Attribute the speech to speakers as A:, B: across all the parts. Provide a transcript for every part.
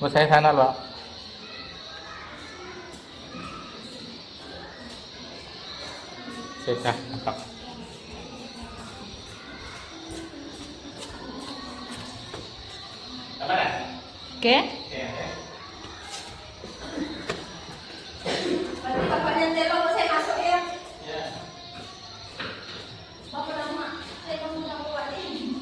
A: Oh, saya sana loh. Sudah, mantap.
B: Oke.
C: Bapaknya telo saya masuk ya. Bapak lama saya kamu yang buat ini.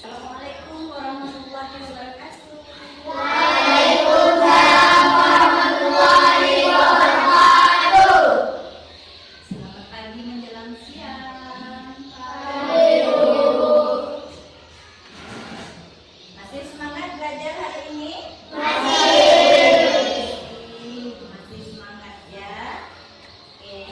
C: Assalamualaikum warahmatullahi wabarakatuh.
D: Waalaikumsalam warahmatullahi wabarakatuh.
C: Selamat pagi menjelang siang.
D: Pagi, Bu.
C: Masih semangat belajar hari ini?
D: Masih.
C: Masih semangat ya. Oke.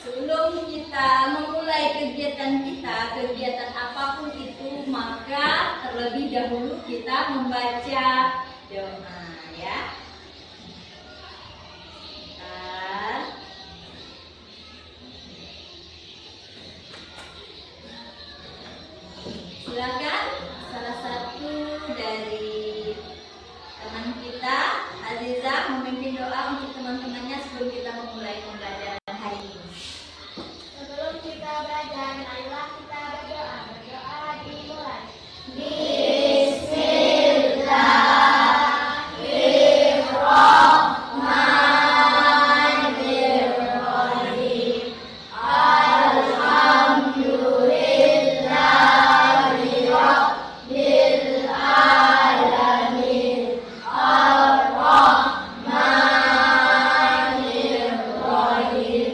C: Sebelum kita memulai kegiatan kita, kegiatan apapun itu, maka terlebih dahulu kita membaca doa ya. Silakan salah satu dari teman kita, Aziza, memimpin doa untuk teman-temannya sebelum kita memulai pembelajaran hari ini.
D: Sebelum kita belajar, marilah kita berdoa. Berdoa dimulai. Bismillahirrahmanirrahim. Alhamdulillahirabbil alamin. Ar-Rahmanirrahim.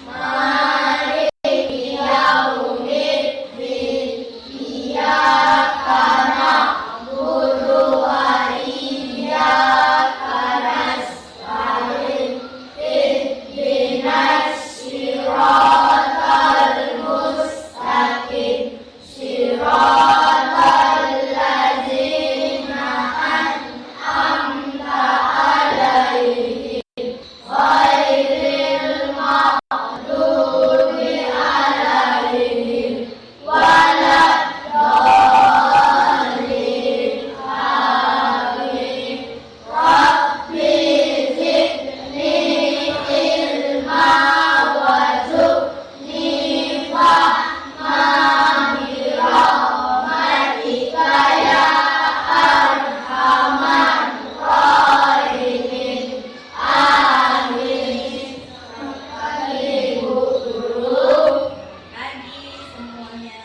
D: Maliki yaumiddin. Iyyaka na'budu wa iyyaka nasta'in. Ihdinas siratal mustaqim. Siratal ladzina an'amta 'alaihim ghairil maghdubi 'alaihim waladdallin. Amin. Rabbi zidni ilma warzuqni fahma birahmatika ya arhamar rahimin. Amin. Ibu guru.
C: Pagi semuanya.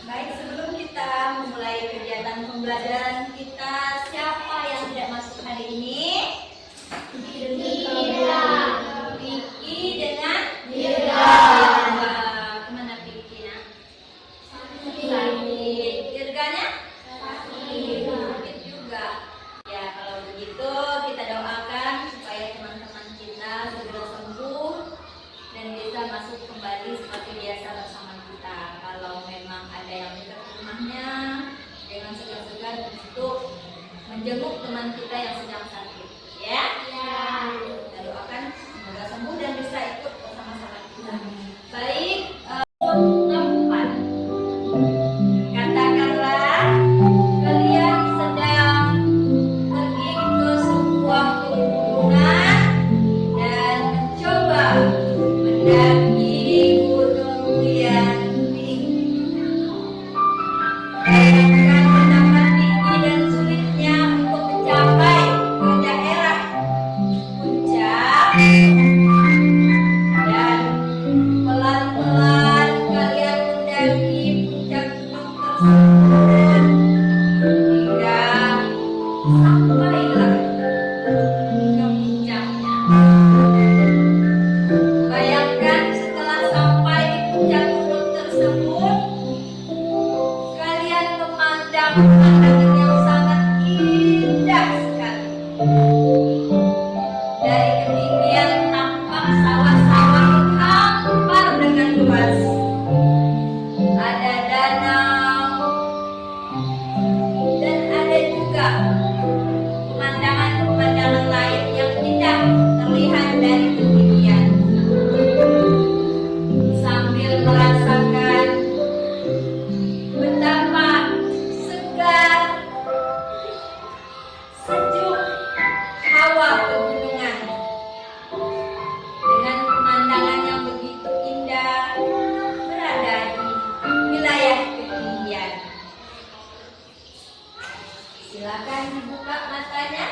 C: Baik, sebelum kita memulai kegiatan pembelajaran kita, siapa yang tidak masuk hari ini?
D: Tidak.
C: Vicky dengan
D: Tidak.
C: Kemana Vicky nak? Sakit. Dirganya? Sakit juga. Ya, kalau begitu kita doakan supaya teman-teman kita segera sembuh dan bisa masuk kembali seperti biasa bersama kita. Kalau memang ada yang dekat rumahnya, jangan segan-segan untuk menjenguk teman kita yang sedang sakit. Ya?
D: Ya.
C: Kita doakan semoga sembuh dan bisa ikut bersama-sama kita. Baik. sawah-sawah yang hampar dengan luas. Ada danau dan ada juga pemandangan-pemandangan lain yang indah terlihat dari ketinggian. Sambil merasakan betapa segar, sejuk hawa pegunungan dengan pemandangan yang begitu indah berada di wilayah ketinggian. Silakan dibuka matanya.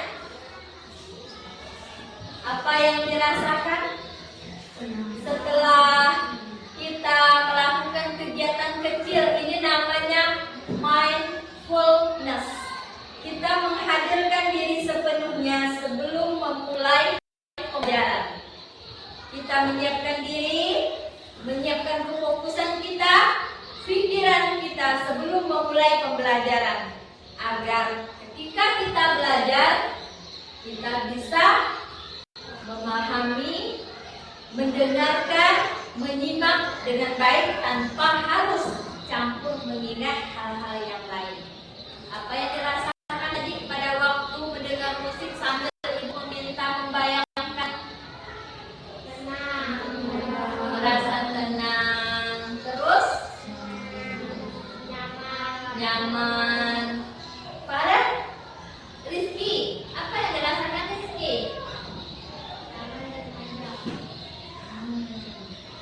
C: Apa yang dirasakan setelah kita melakukan kegiatan kecil ini? Namanya mindfulness. Kita menghadirkan diri sepenuhnya sebelum memulai pembelajaran. Kita menyiapkan diri, menyiapkan kefokusan kita, pikiran kita sebelum memulai pembelajaran, agar ketika kita belajar, kita bisa memahami, mendengarkan, menyimak dengan baik tanpa harus campur mengingat hal-hal yang lain. Apa yang dirasakan tadi pada waktu mendengar musik sambil ibu meminta membayangkan? Tenang, merasa tenang, terus nyaman. Farah, Rizky, apa yang dirasakan Rizky?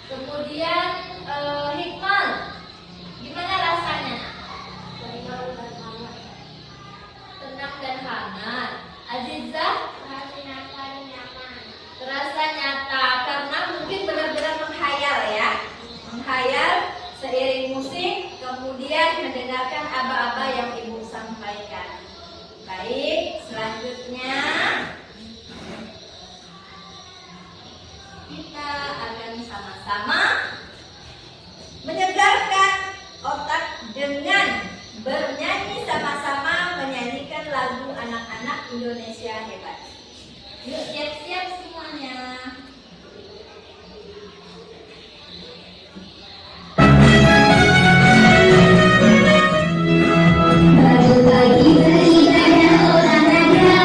C: Kemudian Hikmal, gimana rasanya? Tenang dan hangat. Azizah, terasa nyata karena mungkin benar-benar menghayal ya, menghayal seiring musik, kemudian mendengarkan aba-aba yang ibu sampaikan. Baik, selanjutnya kita akan sama-sama menyegarkan otak dengan bernyanyi sama-sama, menyanyikan lagu anak-anak Indonesia hebat. Yuk, siap-siap semuanya.
D: Pagi-pagi beribadah olahraga,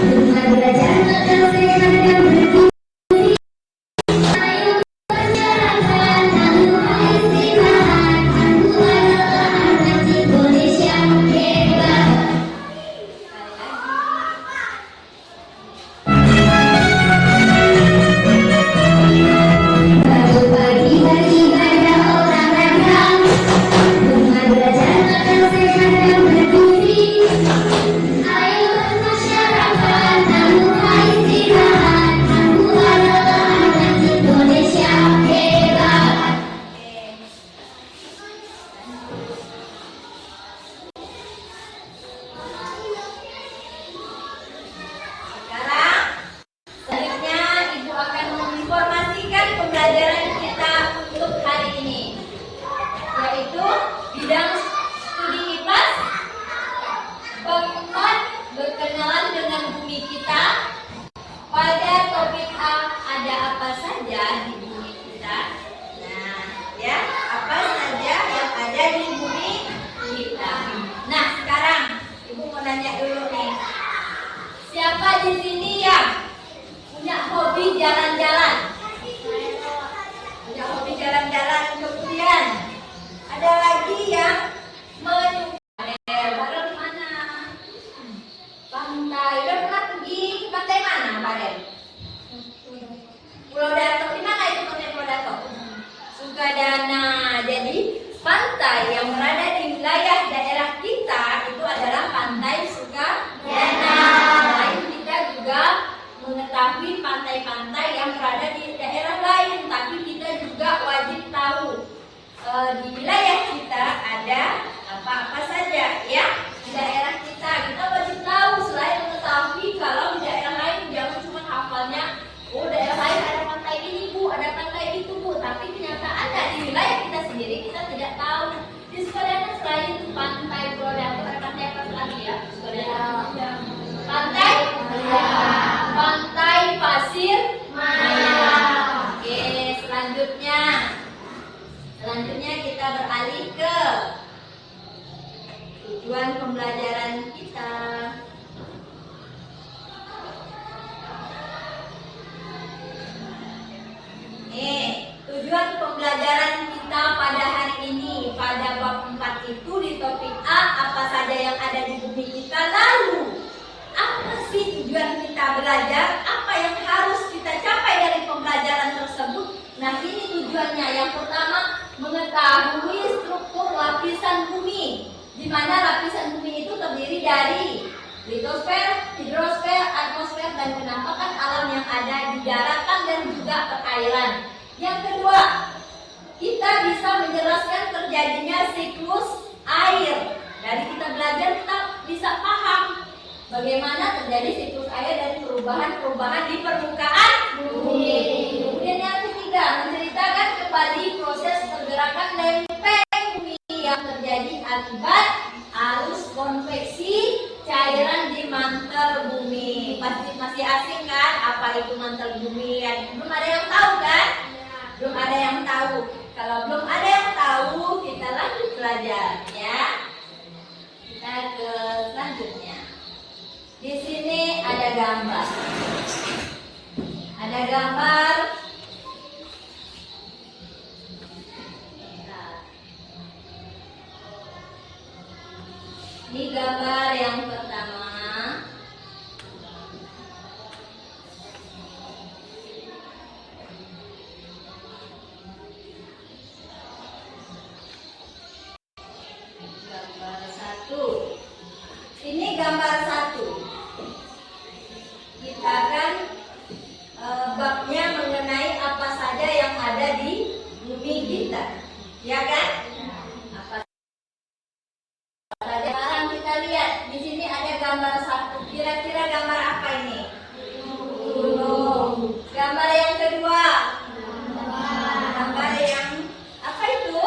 D: rumah belajar makan sehat dan berfungsi. Ayo masyarakat, tanpa istirahat, aku adalah anak Indonesia hebat. Pagi-pagi beribadah olahraga, rumah belajar makan sehat dan berfungsi. Ayo masyarakat, tanpa istirahat, aku adalah anak Indonesia hebat.
C: Sekarang, selanjutnya ibu akan menginformasikan pembelajaran kita untuk hari ini, yaitu bidang studi IPAS. Keempat, berkenalan dengan bumi kita. Pada topik A, ada apa saja di bumi kita? Nah, ya, apa saja yang ada di bumi kita. Nah, sekarang ibu mau nanya dulu nih. Siapa di sini yang punya hobi jalan-jalan? Punya hobi jalan-jalan. Kemudian ada lagi yang menyukai bareng mana? Pantai. Udah pernah pergi ke pantai mana, Bareng? Pulau Dato. Di mana itu pantai Pulau Dato? Sukadana. Jadi pantai yang berada di wilayah daerah kita itu adalah pantai Sukadana. Selain kita juga mengetahui pantai-pantai yang berada di daerah lain, tapi kita juga wajib tahu di wilayah kita ada apa-apa saja ya. Di daerah kita wajib tahu. Selain mengetahui, kalau di daerah lain jangan cuma hafalnya, oh daerah lain ada pantai ini bu, ada pantai itu bu, tapi kenyataannya di wilayah kita sendiri kita tidak tahu. Di Sukadana selain itu pantai Pulau Dato, ada pantai apa lagi ya? Sukadana pantai Pantai Pasir Maya. tujuan pembelajaran kita pada hari ini pada bab 4 itu di topik A, apa saja yang ada di bumi kita. Lalu apa sih tujuan kita belajar? Apa yang harus kita capai dari pembelajaran tersebut? Nah, ini tujuannya. Yang pertama, mengetahui struktur lapisan bumi, di mana lapisan bumi itu terdiri dari litosfer, hidrosfer, atmosfer, dan penampakan alam yang ada di daratan dan juga perairan. Yang kedua, kita bisa menjelaskan terjadinya siklus air. Dari kita belajar kita bisa paham bagaimana terjadi siklus air dan perubahan-perubahan di permukaan bumi. Kemudian yang ketiga, menceritakan kembali proses pergerakan lempeng bumi yang terjadi akibat arus konveksi cairan di mantel bumi. Pasti masih asing kan apa itu mantel bumi? Belum ada yang tahu kan? Belum ada yang tahu. Kalau belum ada yang tahu, kita lanjut belajar ya. Kita ke selanjutnya. Di sini ada gambar. Ada gambar. Ini gambar yang pertama. Gambar 1. Ini gambar 1. Kita akan babnya mengenai apa saja yang ada di bumi kita, ya kan? Apa saja. Sekarang kita lihat di sini ada gambar 1. Kira-kira gambar apa ini? Gunung. Gambar yang kedua. Gambar yang apa itu?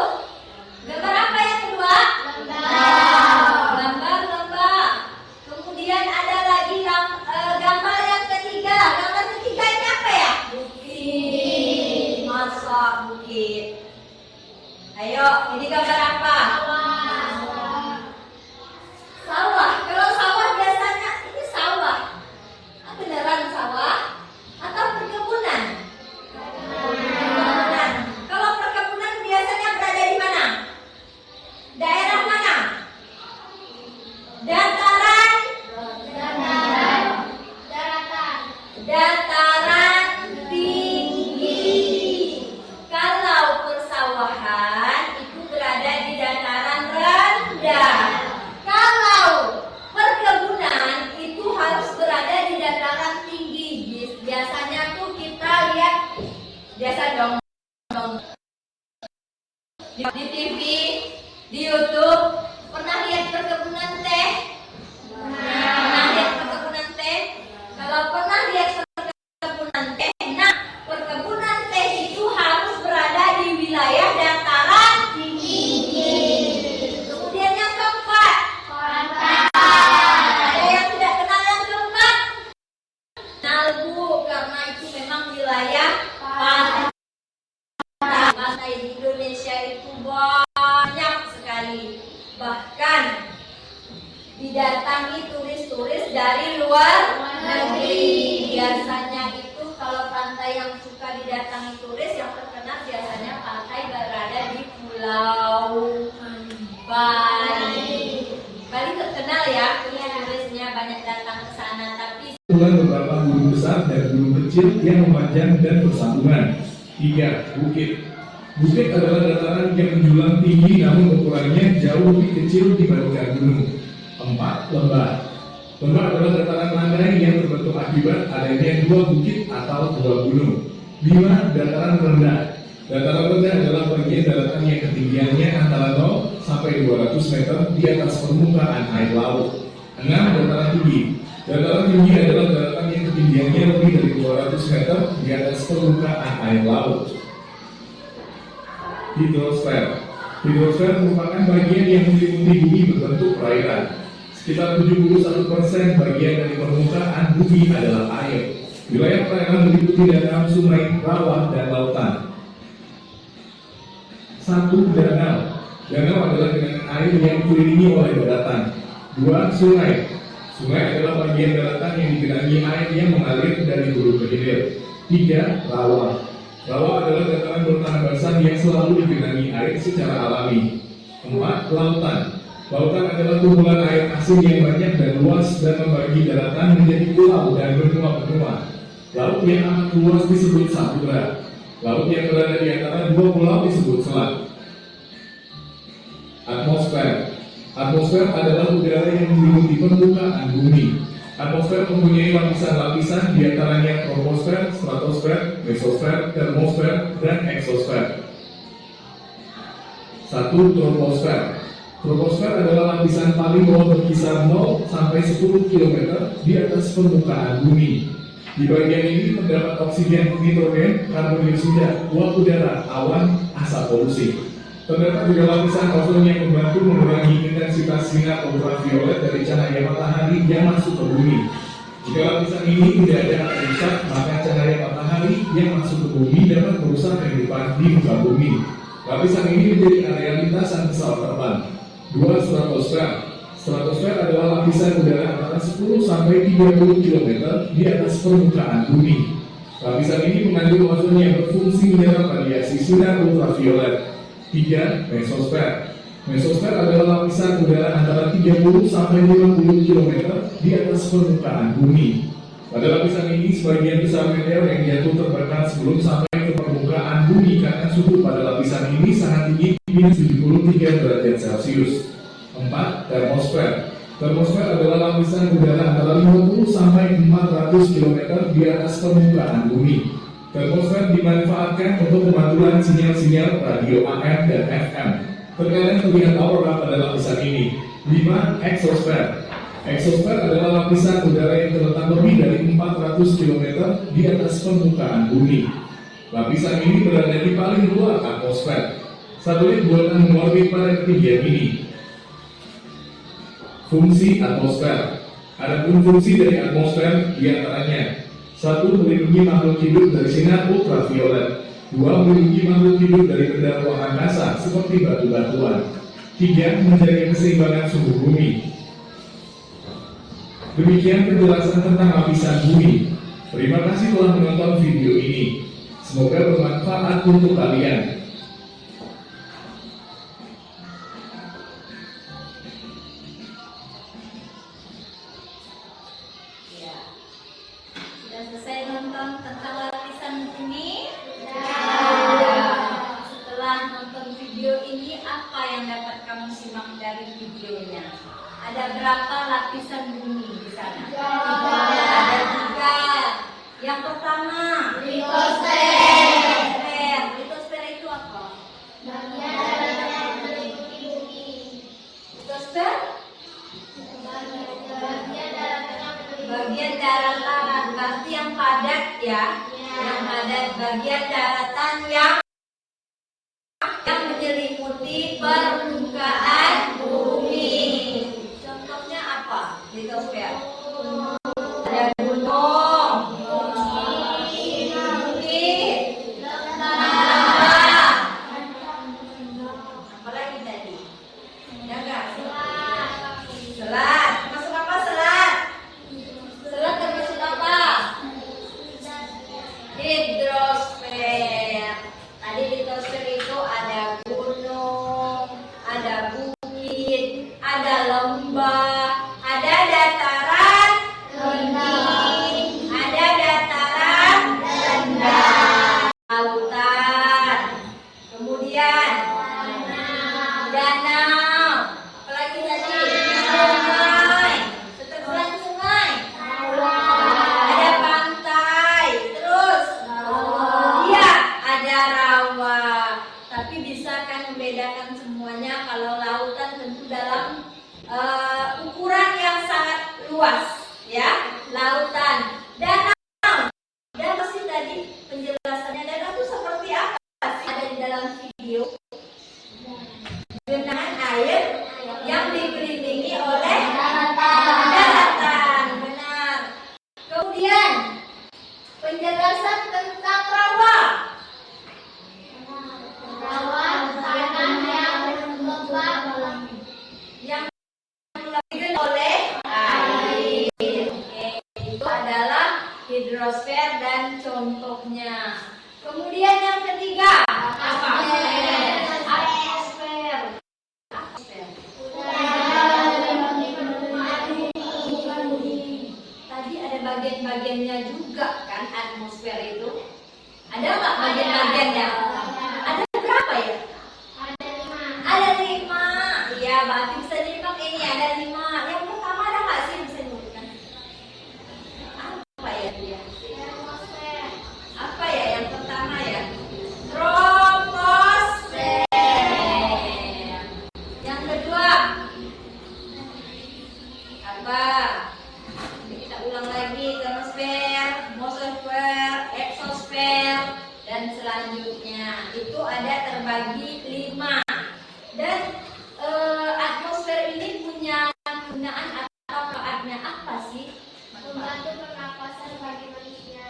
C: Gambar apa yang kedua? Gambar lembah. Kemudian ada lagi gambar yang ketiga. Gambar ketiga ini apa ya? Bukit. Masa bukit? Ayo, ini gambar apa? Sawah. Kalau sawah biasanya ini sawah. Beneran sawah atau perkebunan? Perkebunan. Kalau perkebunan biasanya berada di mana? Daerah mana? Dataran. Dataran tinggi. Kalau persawahan itu berada di dataran rendah. Kalau perkebunan itu harus berada di dataran tinggi. Biasanya tuh kita lihat biasa dong di TV, di YouTube, pernah lihat perkebunan teh? Pernah lihat perkebunan teh? Kalau pernah lihat perkebunan teh, nah perkebunan teh itu harus berada di wilayah dataran tinggi. Kemudian yang keempat, ada yang tidak kenal yang keempat? Nalbu, karena itu memang wilayah pantai. Pantai di Indonesia itu banyak sekali. Bahkan didatangi turis-turis dari luar negeri. Biasanya itu kalau pantai yang suka didatangi turis yang terkenal biasanya pantai berada di Pulau Bali. Bali terkenal ya, turis-turisnya banyak datang ke sana. Tapi
A: beberapa gunung besar dan gunung kecil yang memanjang dan bersambungan. 3. Bukit. Bukit adalah dataran yang menjulang tinggi namun ukurannya jauh lebih kecil dibandingkan gunung. 4. Lembah. Lembah adalah dataran landai yang terbentuk akibat adanya 2 bukit atau 2 gunung. 5. Dataran rendah. Dataran rendah adalah bagian daratan yang ketinggiannya antara 0 sampai 200 meter di atas permukaan air laut. 6. Dataran tinggi. Dataran tinggi adalah daratan yang ketinggiannya lebih dari 200 meter di atas permukaan air laut. Hidrosfer. Hidrosfer merupakan bagian yang meliputi bumi berbentuk perairan. Sekitar 71% bagian dari permukaan bumi adalah air. Wilayah perairan meliputi danau, sungai, rawa, dan lautan. 1. Danau. Danau adalah genangan air yang dikelilingi oleh daratan. 2. Sungai. Sungai adalah bagian daratan yang digenangi air yang mengalir dari hulu ke hilir. 3. Rawa. Bawah adalah dataran bertahan basah yang selalu digenangi air secara alami. 4. Lautan. Lautan adalah kumpulan air asin yang banyak dan luas dan membagi daratan menjadi pulau dan benua-benua. Laut yang amat luas disebut samudra. Laut yang berada di antara dua pulau disebut selat. Atmosfer. Atmosfer adalah udara yang menyelimuti permukaan bumi. Atmosfer mempunyai lapisan-lapisan diantaranya troposfer, stratosfer, mesosfer, termosfer, dan eksosfer. 1. Troposfer. Troposfer adalah lapisan paling bawah berkisar 0 sampai 10 km di atas permukaan bumi. Di bagian ini terdapat oksigen, nitrogen, karbon dioksida, uap udara, awan, asap polusi. Terdapat juga lapisan ozon yang membantu mengurangi intensitas sinar ultraviolet dari cahaya matahari yang masuk ke bumi. Jika lapisan ini tidak ada atau rusak, maka cahaya matahari yang masuk ke bumi dapat merusak kehidupan di muka bumi. Lapisan ini menjadi area lintasan pesawat terbang. 2. Stratosfer. Stratosfer adalah lapisan udara antara 10 sampai 30 km di atas permukaan bumi. Lapisan ini mengandung ozon yang berfungsi menyerap radiasi sinar ultraviolet. 3. Mesosfer. Mesosfer adalah lapisan udara antara 30 sampai 50 km di atas permukaan bumi. Pada lapisan ini, sebagian besar meteor yang jatuh terbakar sebelum sampai ke permukaan bumi karena suhu pada lapisan ini sangat tinggi, minus 73 derajat Celcius. 4. Termosfer. Termosfer adalah lapisan udara antara 50 sampai 400 km di atas permukaan bumi. Termosfer dimanfaatkan untuk pemantulan sinyal-sinyal radio AM dan FM. Terkadang terlihat aurora pada lapisan ini. 5. Eksosfer. Eksosfer adalah lapisan udara yang terletak lebih dari 400 km di atas permukaan bumi. Lapisan ini berada di paling luar atmosfer. Satelit buatan mengorbit pada ketinggian ini. Fungsi atmosfer. Adapun fungsi dari atmosfer diantaranya: 1. Melindungi makhluk hidup dari sinar ultraviolet. 2. Melindungi makhluk hidup dari benda ruang angkasa seperti batu-batuan. 3. Menjaga keseimbangan suhu bumi. Demikian penjelasan tentang lapisan bumi. Terima kasih telah menonton video ini. Semoga bermanfaat untuk kalian.
C: Sudah selesai nonton tentang lapisan bumi? Setelah nonton video ini, apa yang dapat kamu simak dari videonya? Ada berapa lapisan bumi di sana? Ada 3. Yang pertama, litosfer. Litosfer itu apa? Litosfer? Bagian daratan, berarti yang padat ya, yang padat, bagian daratan yang menyelimuti permukaan bumi. Contohnya apa? Litosfer. Ada gunung, bukit, lembah. Apalagi tadi? Ada nggak? Selat. Masuk apa selat? Selat termasuk apa? Hidrosfer. Tadi litosfer itu ada gunung, ada bukit, ada lembah, ada dataran tinggi, ada dataran rendah, lautan, kemudian danau, apalagi tadi sungai, setelah sungai, ada pantai, terus iya ada rawa. Tapi bisa kan membedakan semuanya. Kalau lautan tentu dalam ukuran yang sangat luas, ya, lautan. Danau, dan pasti tadi penjelasannya danau itu seperti apa sih? Ada di dalam video. Genangan air yang dikelilingi oleh daratan, benar. Kemudian penjelasan tentang rawa. Yang dilakukan oleh air. Itu adalah hidrosfer dan contohnya. Kemudian bagian-bagian ya. Ada berapa ya? Ada 5. Iya, berarti bisa dibilang ini ada 5. Yang pertama ada nggak sih bisa disebutkan? Apa ya dia? Apa ya yang pertama ya? Troposfer. Yang kedua apa? Kita ulang lagi, termosfer, mesosfer, eksosfer, dan selanjutnya itu ada terbagi 5. Dan atmosfer ini punya penggunaan atau manfaatnya apa sih?
D: Membantu pernapasan bagi manusia.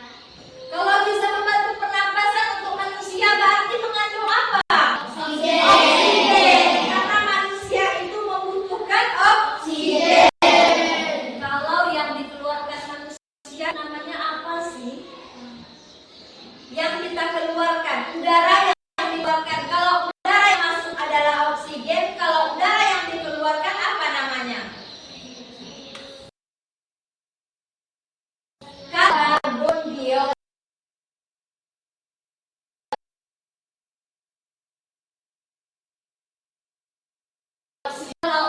C: Kalau bisa membantu pernapasan untuk manusia berarti mengandung apa?
D: Oksigen.
C: Oksigen. Karena manusia itu membutuhkan oksigen. Kalau yang dikeluarkan manusia namanya apa sih? Yang kita keluarkan, udara yang dikeluarkan. Kalau udara yang masuk adalah oksigen, kalau udara yang dikeluarkan apa namanya? Karbon dioksida.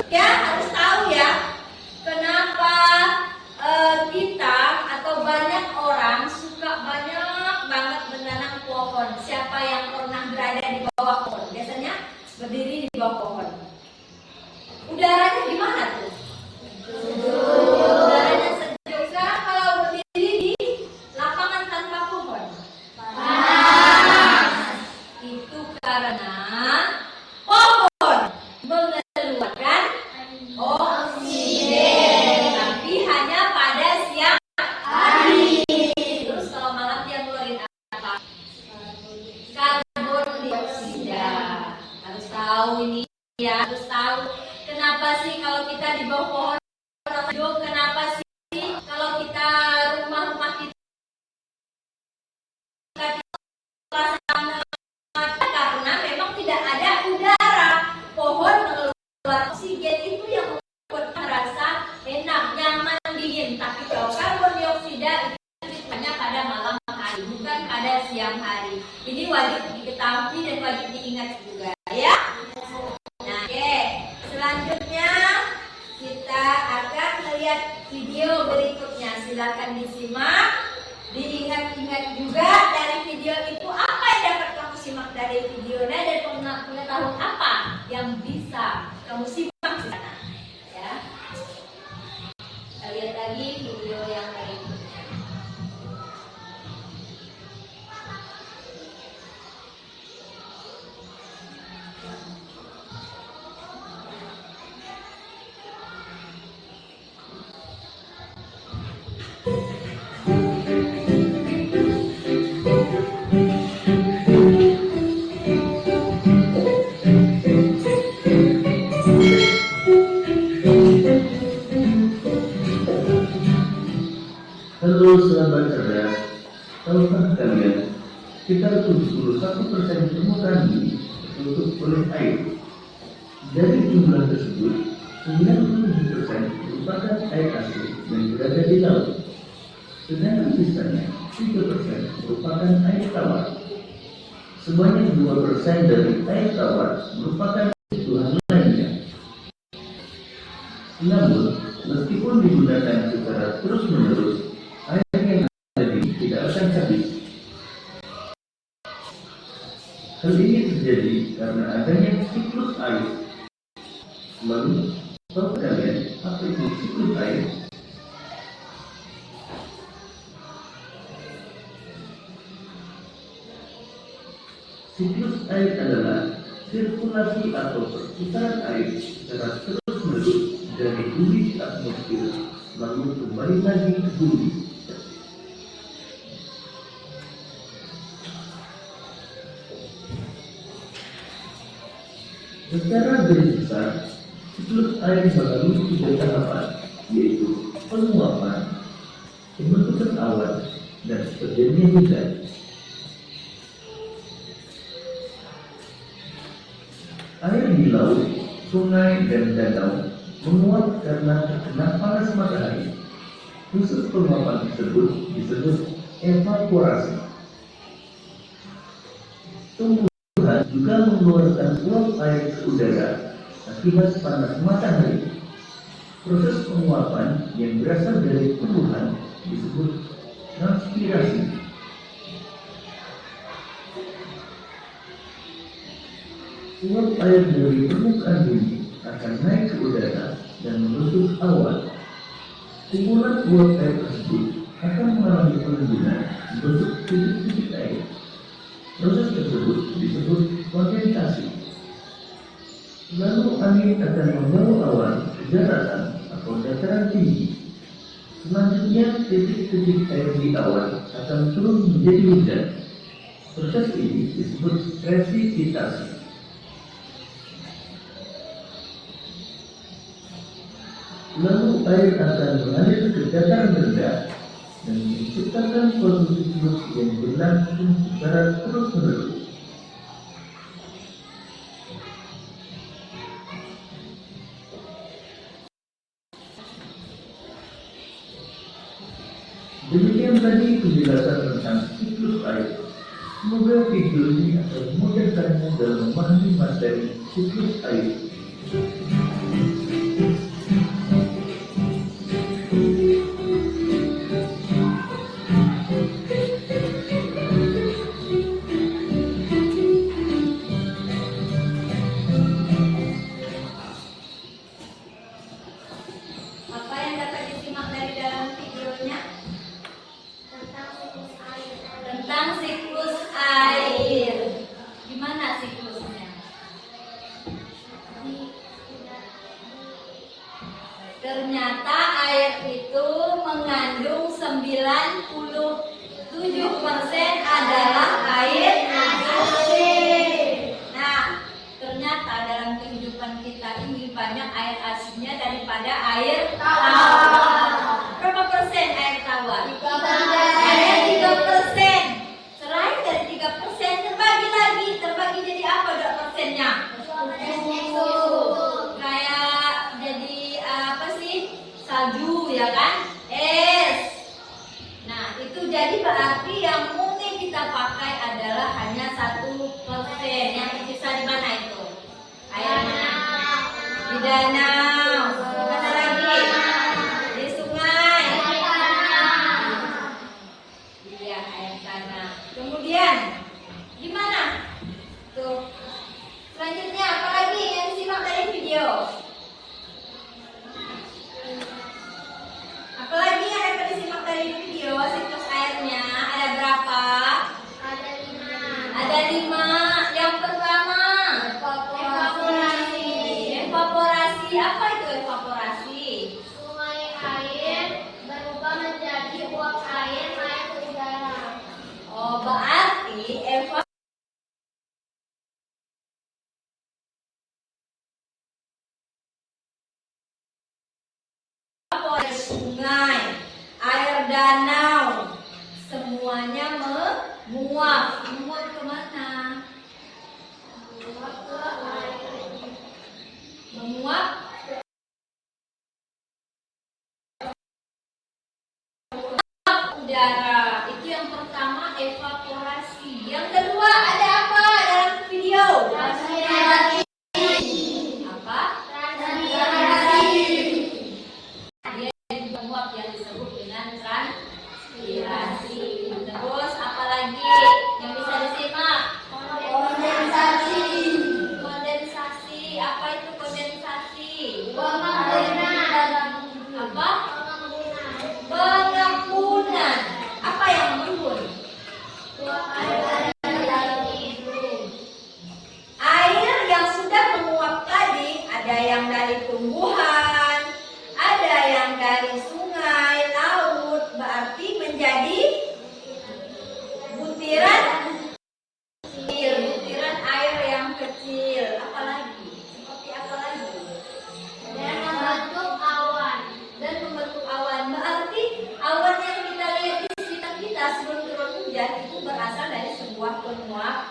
C: Ya harus tahu ya, kenapa kita atau banyak orang suka banyak banget menanam pohon. Siapa yang pernah berada di bawah pohon? Biasanya berdiri di bawah pohon. Udaranya gimana tuh? Udaranya sejuk. Sekarang kalau berdiri di lapangan tanpa pohon, itu karena pohon mengeluarkan oksigen, tapi hanya pada siang hari. Terus kalau malam dia ngeluarin apa? Karbon dioksida. Harus tahu ini ya, harus tahu kenapa sih kalau kita di bawah pohon sejuk, kenapa sih kalau kita rumah-rumah kita karena memang tidak ada udara. Pohon mengeluarkan oksigen itu yang membuat merasa enak, nyaman, dingin. Tapi kalau karbon dioksida itu hanya pada malam hari, bukan pada siang hari. Ini wajib diketahui dan wajib diingat juga ya. Nah, oke. Selanjutnya kita akan melihat video berikutnya. Silakan disimak. Diingat-ingat juga dari video itu apa yang dapat kamu simak dari videonya dan pengetahuan apa yang bisa kamu simak di sana. Ya. Kita lihat lagi video yang berikutnya.
B: Halo sahabat cerdas, tahukah kalian sekitar 71% permukaan bumi tertutup oleh air. Dari jumlah tersebut, 97% merupakan air asin yang berada di laut, sedangkan sisanya 3% merupakan air tawar. Sebanyak 2% dari air tawar merupakan kebutuhan lainnya. Namun, meskipun digunakan secara terus-menerus, air yang ada tidak akan habis. Hal ini terjadi karena adanya siklus air. Lalu, tahu kalian apa itu siklus air? Siklus air adalah sirkulasi atau perputaran air secara terus-menerus dari bumi di atmosfer lalu kembali lagi ke bumi. Secara garis besar, siklus air melalui 3 tahapan, yaitu penguapan, pembentukan awan, dan terjadinya hujan. Air di laut, sungai, dan danau menguap karena terkena panas matahari. Proses penguapan tersebut disebut evaporasi. Tumbuhan juga mengeluarkan uap air ke udara akibat panas matahari. Proses penguapan yang berasal dari tumbuhan disebut transpirasi. Uap air dari permukaan bumi akan naik ke udara dan membentuk awan. Kumpulan uap air tersebut akan mengalami penimbunan membentuk titik-titik air. Proses tersebut disebut kondensasi. Lalu angin akan membawa awan ke daratan atau dataran tinggi. Selanjutnya titik-titik air di awan akan turun menjadi hujan. Proses ini disebut presipitasi. Lalu air akan mengalir ke dataran rendah dan menciptakan suatu siklus yang berlangsung secara terus-menerus. Demikian tadi penjelasan tentang siklus air. Semoga video ini akan memudahkanmu dalam memahami materi siklus air.
C: Apa yang dapat disimak dari dalam videonya?
D: Tentang siklus air.
C: Tentang siklus air. Gimana siklusnya? Ternyata air itu mengandung 97% adalah air asin. Nah, ternyata dalam kehidupan kita ini banyak air asinnya daripada air tawar. Berapa persen air tawar? 3%. Hanya 3%. Selain dari 3%, terbagi lagi. Terbagi jadi apa 2%-nya? Kayak jadi apa sih? Salju ya kan? Es. Nah, itu jadi berarti yang mungkin kita pakai adalah hanya 1%. Yang tersisa di mana itu? Airnya di danau. Mana lagi? Di sungai. Iya, air tanah. Kemudian gimana? Tuh. Selanjutnya apa lagi yang disimak dari video? Apalagi yang dapat disimak dari video siklus airnya ada berapa?
D: Ada 5.
C: Ada 5. Yang pertama
D: Evaporasi.
C: evaporasi. Apa itu evaporasi?
D: Sungai air berubah menjadi uap air naik ke udara.
C: Oh, berarti air sungai, air danau, semuanya menguap. Menguap kemana?
D: Uap ke air.
C: Menguap udara. Itu yang pertama, evaporasi. Yang kedua ada apa dalam video?
D: Transpirasi.
C: Apa?
D: Transpirasi.
C: Dia menguap yang disebut dengan transpirasi. Terus apa lagi yang bisa disimak?
D: Kondensasi.
C: Kondensasi. Apa itu kondensasi?
D: Pengambunan.
C: Apa?
D: Pengambunan.
C: Pengambunan. Apa yang mengembun?
D: Uap air dari hidung.
C: Air yang sudah menguap tadi ada yang dari tumbuhan, ada yang dari sungai, laut, berarti menjadi butiran kecil, butiran air yang kecil. Apalagi? Seperti apa lagi?
D: Dan membentuk awan.
C: Dan membentuk awan. Berarti awan yang kita lihat di sekitar kita sebelum turun hujan itu berasal dari sebuah penguapan.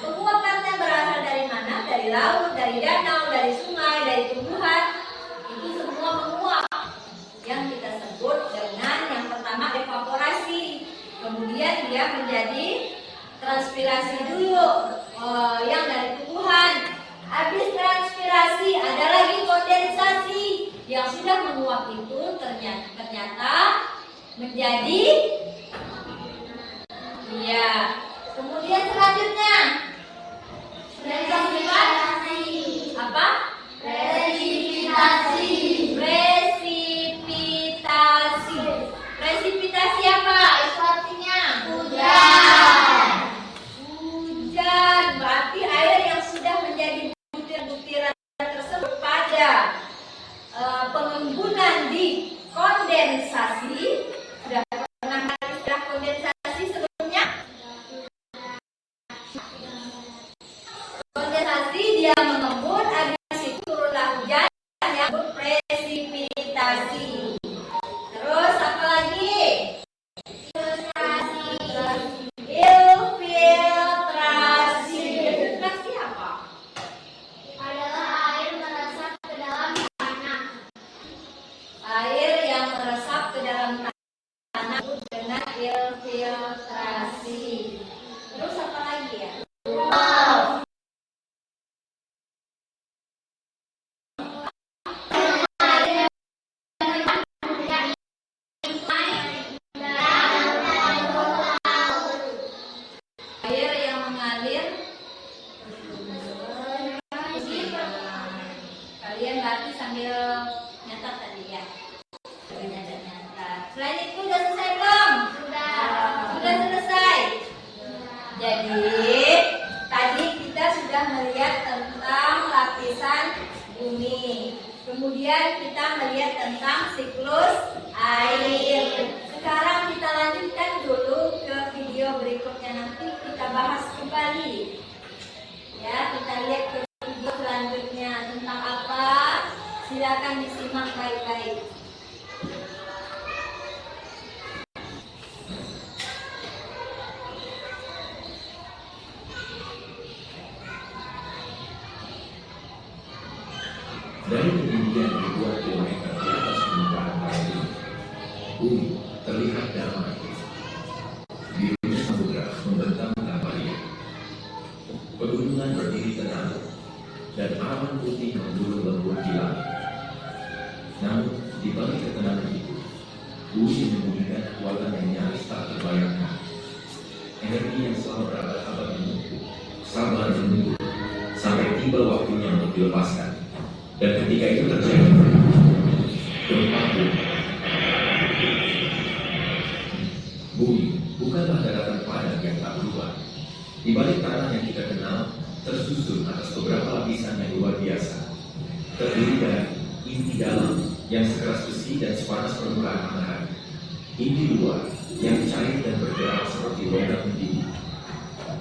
C: Penguapannya berasal dari mana? Dari laut, dari danau, dari sungai, dari tumbuhan. Itu semua menguap. Yang kita sebut dengan yang pertama evaporasi. Kemudian dia menjadi transpirasi dulu yang dari tumbuhan. Habis transpirasi ada lagi kondensasi. Yang sudah menguap itu ternyata menjadi kemudian selanjutnya apa? Presipitasi apa? Itu artinya hujan. Berarti air yang sudah menjadi butiran-butiran tersebut pada pengembunan di kondensasi. Sudah pernah dengar istilah kondensasi sebelumnya? Kondensasi dia mengembun, habis itu turunlah hujan yang berpresipitasi. Terus apa lagi? Infiltrasi. Infiltrasi apa?
D: adalah air meresap ke dalam tanah.
C: Air yang meresap ke dalam tanah dengan infiltrasi. Terus apa lagi ya? Air yang mengalir. Kalian berarti sambil nyatat tadi ya. Nyatat. Selain itu udah selesai belum? Sudah selesai. Jadi tadi kita sudah melihat tentang lapisan bumi. Kemudian kita melihat tentang siklus air. Sekarang kita lanjutkan dulu ke video berikutnya, nanti kita bahas kembali. Ya, kita lihat ke video selanjutnya tentang apa. Silakan disimak baik-baik.
A: Dari ketinggian ribuan kilometer di atas permukaan air, bumi terlihat damai. Birunya samudra membentang tanpa lihat. Pegunungan berdiri tenang, dan awan putih menggulung-lembut di langit. Namun, di balik ketenangan itu, bumi menyembunyikan kekuatan yang nyaris tak terbayangkan. Energi yang selama berabad-abad menunggu, sabar menunggu, sampai tiba waktunya untuk dilepaskan. Dan ketika itu terjadi, gempa bumi. Bumi bukanlah daratan padat yang tak berubah. Di balik tanah yang kita kenal, tersusun atas beberapa lapisan yang luar biasa. Terdiri dari inti dalam yang sekeras besi dan sepanas permukaan matahari. Inti luar yang cair dan bergerak seperti logam tinggi.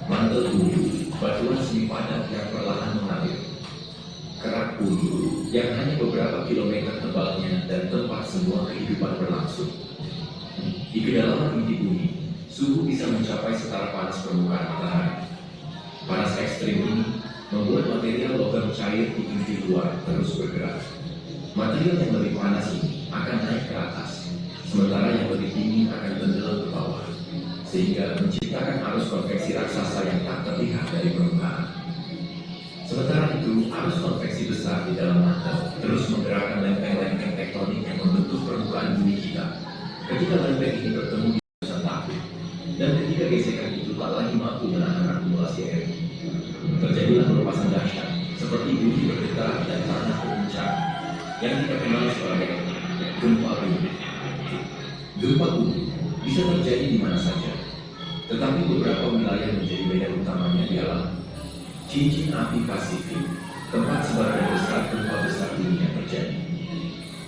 A: Mantel bumi, batuan semi padat yang perlahan mengalir. Kerak bumi yang hanya beberapa kilometer tebalnya dan tempat semua kehidupan berlangsung. Di kedalaman inti bumi, suhu bisa mencapai setara panas permukaan matahari. Panas ekstrim ini membuat material logam cair di inti luar terus bergerak. Material yang lebih panas ini akan naik ke atas, sementara yang lebih dingin akan tenggelam ke bawah, sehingga menciptakan arus konveksi raksasa yang tak terlihat dari permukaan. Sementara itu, arus konveksi besar di dalam mantel terus menggerakkan lempeng-lempeng tektonik yang membentuk permukaan bumi kita. Ketika lempeng ini bertemu di pusat tahu, dan ketika gesekan itu tak lagi mampu menahan akumulasi air, terjadilah pelepasan dahsyat, seperti bumi bergetar dan tanah berguncang, yang kita kenal sebagai gempa bumi. Gempa bumi bisa terjadi di mana saja, tetapi beberapa wilayah menjadi medan utamanya ialah cincin api Pasifik, tempat sebagian besar gempa besar dunia terjadi.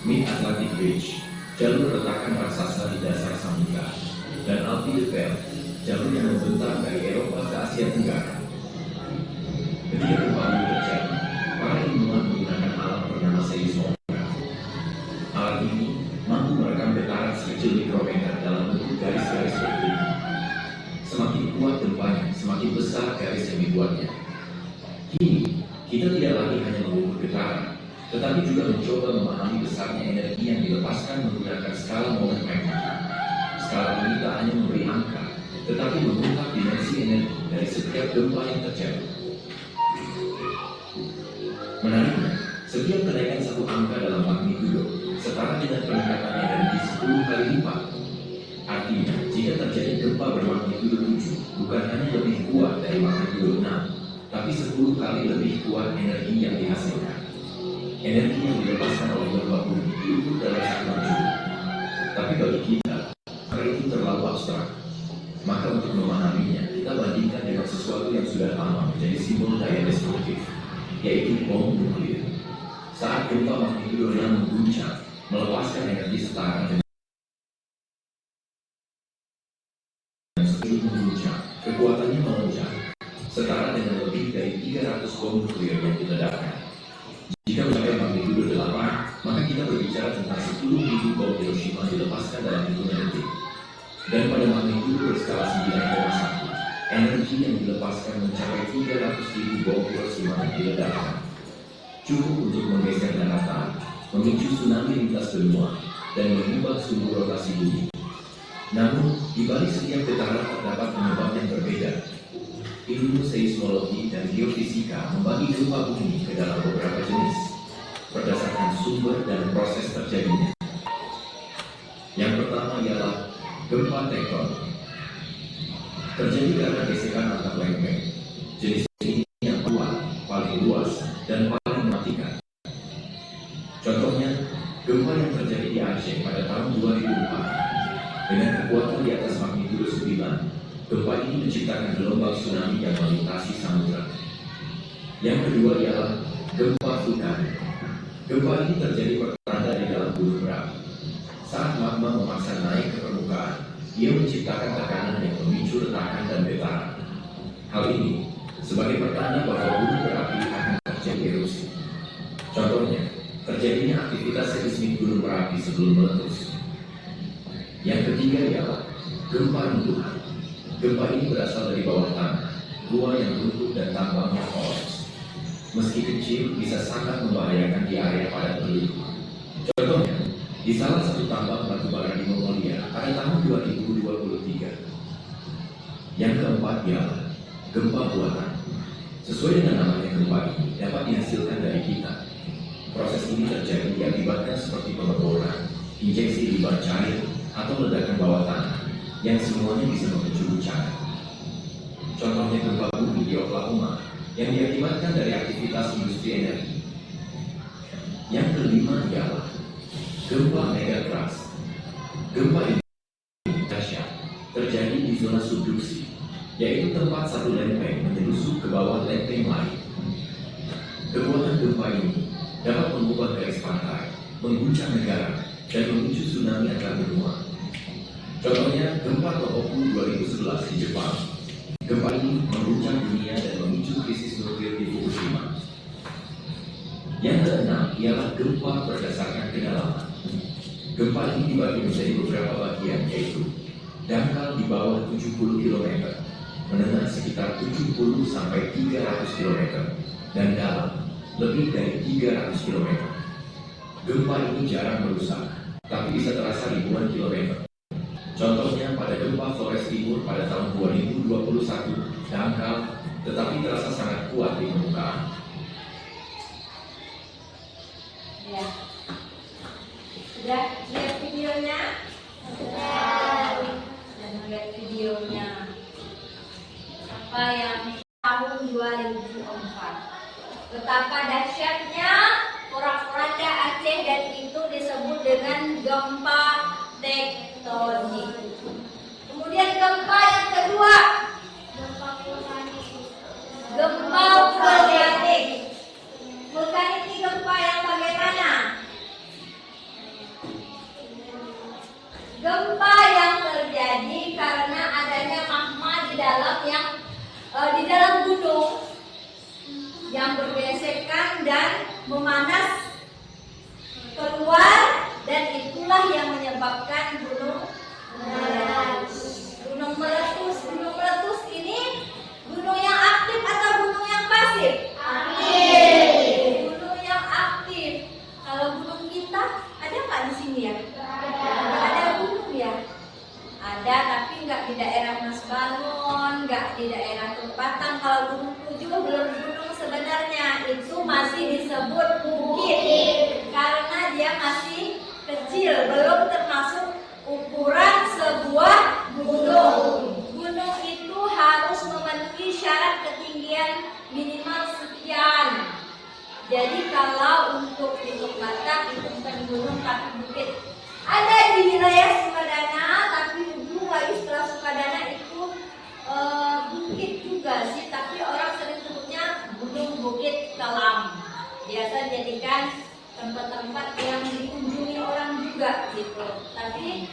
A: Mid-Atlantic Ridge, jalur retakan raksasa di dasar samudra, dan Alpide Belt, jalur yang membentang dari Eropa ke Asia Tenggara. Ketika gempa bumi terjadi, para ilmuwan menggunakan alat bernama seismograf. Alat ini mampu merekam getaran sekecil mikrometer dalam bentuk garis-garis berkelinding. Semakin kuat gempanya, semakin besar garis yang dibuatnya. Kini, kita tidak lagi hanya mengukur getaran, tetapi juga mencoba memahami besarnya energi yang dilepaskan menggunakan skala momen magnetik. Skala ini tak hanya memberi angka, tetapi mengungkap dimensi energi dari
E: gempa yang terjadi. Menariknya, setiap kenaikan satu angka dalam magnitudo setara dengan peningkatan energi 10 kali lipat. Artinya, jika terjadi gempa bermagnitudo 7, bukan hanya lebih kuat dari magnitudo 6, tapi 10 kali lebih kuat energi yang dihasilkan. Energi yang dilepaskan oleh gempa bumi diukur dalam satuan joule. Tapi bagi kita, hal itu terlalu abstrak. Maka untuk memahaminya, kita bandingkan dengan sesuatu yang sudah lama menjadi simbol daya destruktif, yaitu bom nuklir. Saat gempa magnitudo 6 mengguncang, melepaskan energi setara dengan sebelum mengguncang, kekuatannya melonjak, setara dengan lebih dari 300 bom nuklir yang diledakkan. Jika mencapai magnitudo 8, maka kita berbicara tentang 10.000 bom Hiroshima dilepaskan dalam hitungan detik. Dan pada magnitudo berskala 9,1, energi yang dilepaskan mencapai 300.000 bom Hiroshima yang diledakkan. Cukup untuk menggeser daratan, memicu tsunami lintas benua, dan mengubah sumber rotasi bumi. Namun, di balik setiap getaran terdapat penyebab yang berbeda. Ilmu seismologi dan geofisika membagi gempa bumi ke dalam beberapa jenis, berdasarkan sumber dan proses terjadinya. Yang pertama ialah gempa tektonik. Terjadi karena gesekan antar lempeng. Jenis ini yang kuat, paling luas, dan paling mematikan. Contohnya, gempa yang terjadi di Aceh pada tahun 2004 dengan kekuatan di atas magnitudo 9. Gempa ini menciptakan gelombang tsunami yang melintasi samudra. Yang kedua ialah gempa vulkanik. Gempa ini terjadi pertanda di dalam gunung berapi. Saat magma memaksa naik ke permukaan, ia menciptakan tekanan yang memicu retakan dan getaran. Hal ini sebagai pertanda bahwa gunung berapi akan terjadi erupsi. Contohnya, terjadinya aktivitas seismik gunung berapi sebelum meletus. Yang ketiga ialah gempa runtuhan. Gempa ini berasal dari bawah tanah, gua yang runtuh dan tambangnya kolaps. Meski kecil, bisa sangat membahayakan di area padat penduduk. Contohnya, di salah satu tambang batubara di Mongolia pada tahun 2023. Yang keempat ialah gempa buatan. Sesuai dengan namanya, gempa ini dapat dihasilkan dari kita. Proses ini terjadi diakibatkan seperti pengeboran, injeksi limbah cair, atau ledakan bawah tanah, yang semuanya bisa memicu bencana. Contohnya gempa bumi di Oklahoma yang diakibatkan dari aktivitas industri energi. Yang kelima ialah gempa megatrust. Gempa ini dahsyat terjadi di zona subduksi, yaitu tempat satu lempeng menyusup ke bawah lempeng lain. Kekuatan gempa ini dapat mengubah garis pantai, mengguncang negara, dan memicu tsunami antar benua. Contohnya gempa Tohoku 2011 di Jepang. Gempa ini mengguncang dunia dan memicu krisis nuklir di Fukushima. Yang keenam ialah gempa berdasarkan kedalaman. Gempa ini dibagi menjadi beberapa bagian, yaitu dangkal di bawah 70 km, menengah sekitar 70 sampai 300 km, dan dalam lebih dari 300 km. Gempa ini jarang merusak, tapi bisa terasa ribuan kilometer. Contohnya pada gempa Flores Timur pada tahun 2021, dangkal tetapi terasa sangat kuat di permukaan.
C: Ya. Sudah lihat videonya?
D: Sudah.
C: Dan melihat videonya. Apa yang tahun 2004. Betapa dahsyatnya porak-poranda Aceh, dan itu disebut dengan gempa tektonik. Kemudian gempa yang kedua,
D: Gempa vulkanik.
C: gempa vulkanik. Vulkanik ini gempa yang bagaimana? Gempa yang terjadi karena adanya magma di dalam gunung yang bergesekan dan memanas keluar, dan itulah yang menyebabkan gunung meletus. Gunung meletus ini gunung yang aktif atau gunung yang pasif? Aktif. Gunung yang aktif. Kalau gunung kita ada nggak di sini ya? Ada gunung ya? Ada, tapi nggak di daerah Mas Balon, nggak di daerah atau batang. Kalau gunung juga belum gunung sebenarnya, itu masih disebut bukit karena dia masih kecil, belum termasuk ukuran sebuah gunung. Gunung itu harus memenuhi syarat ketinggian minimal sekian. Jadi kalau untuk Batak itu bukan gunung tapi bukit. Ada di wilayah Sukadana, tapi dulu lagi setelah Sukadana itu bukit juga sih, tapi orang sering sebutnya Gunung Bukit Kelam. Biasa jadikan tempat-tempat yang dikunjungi orang juga gitu. Tapi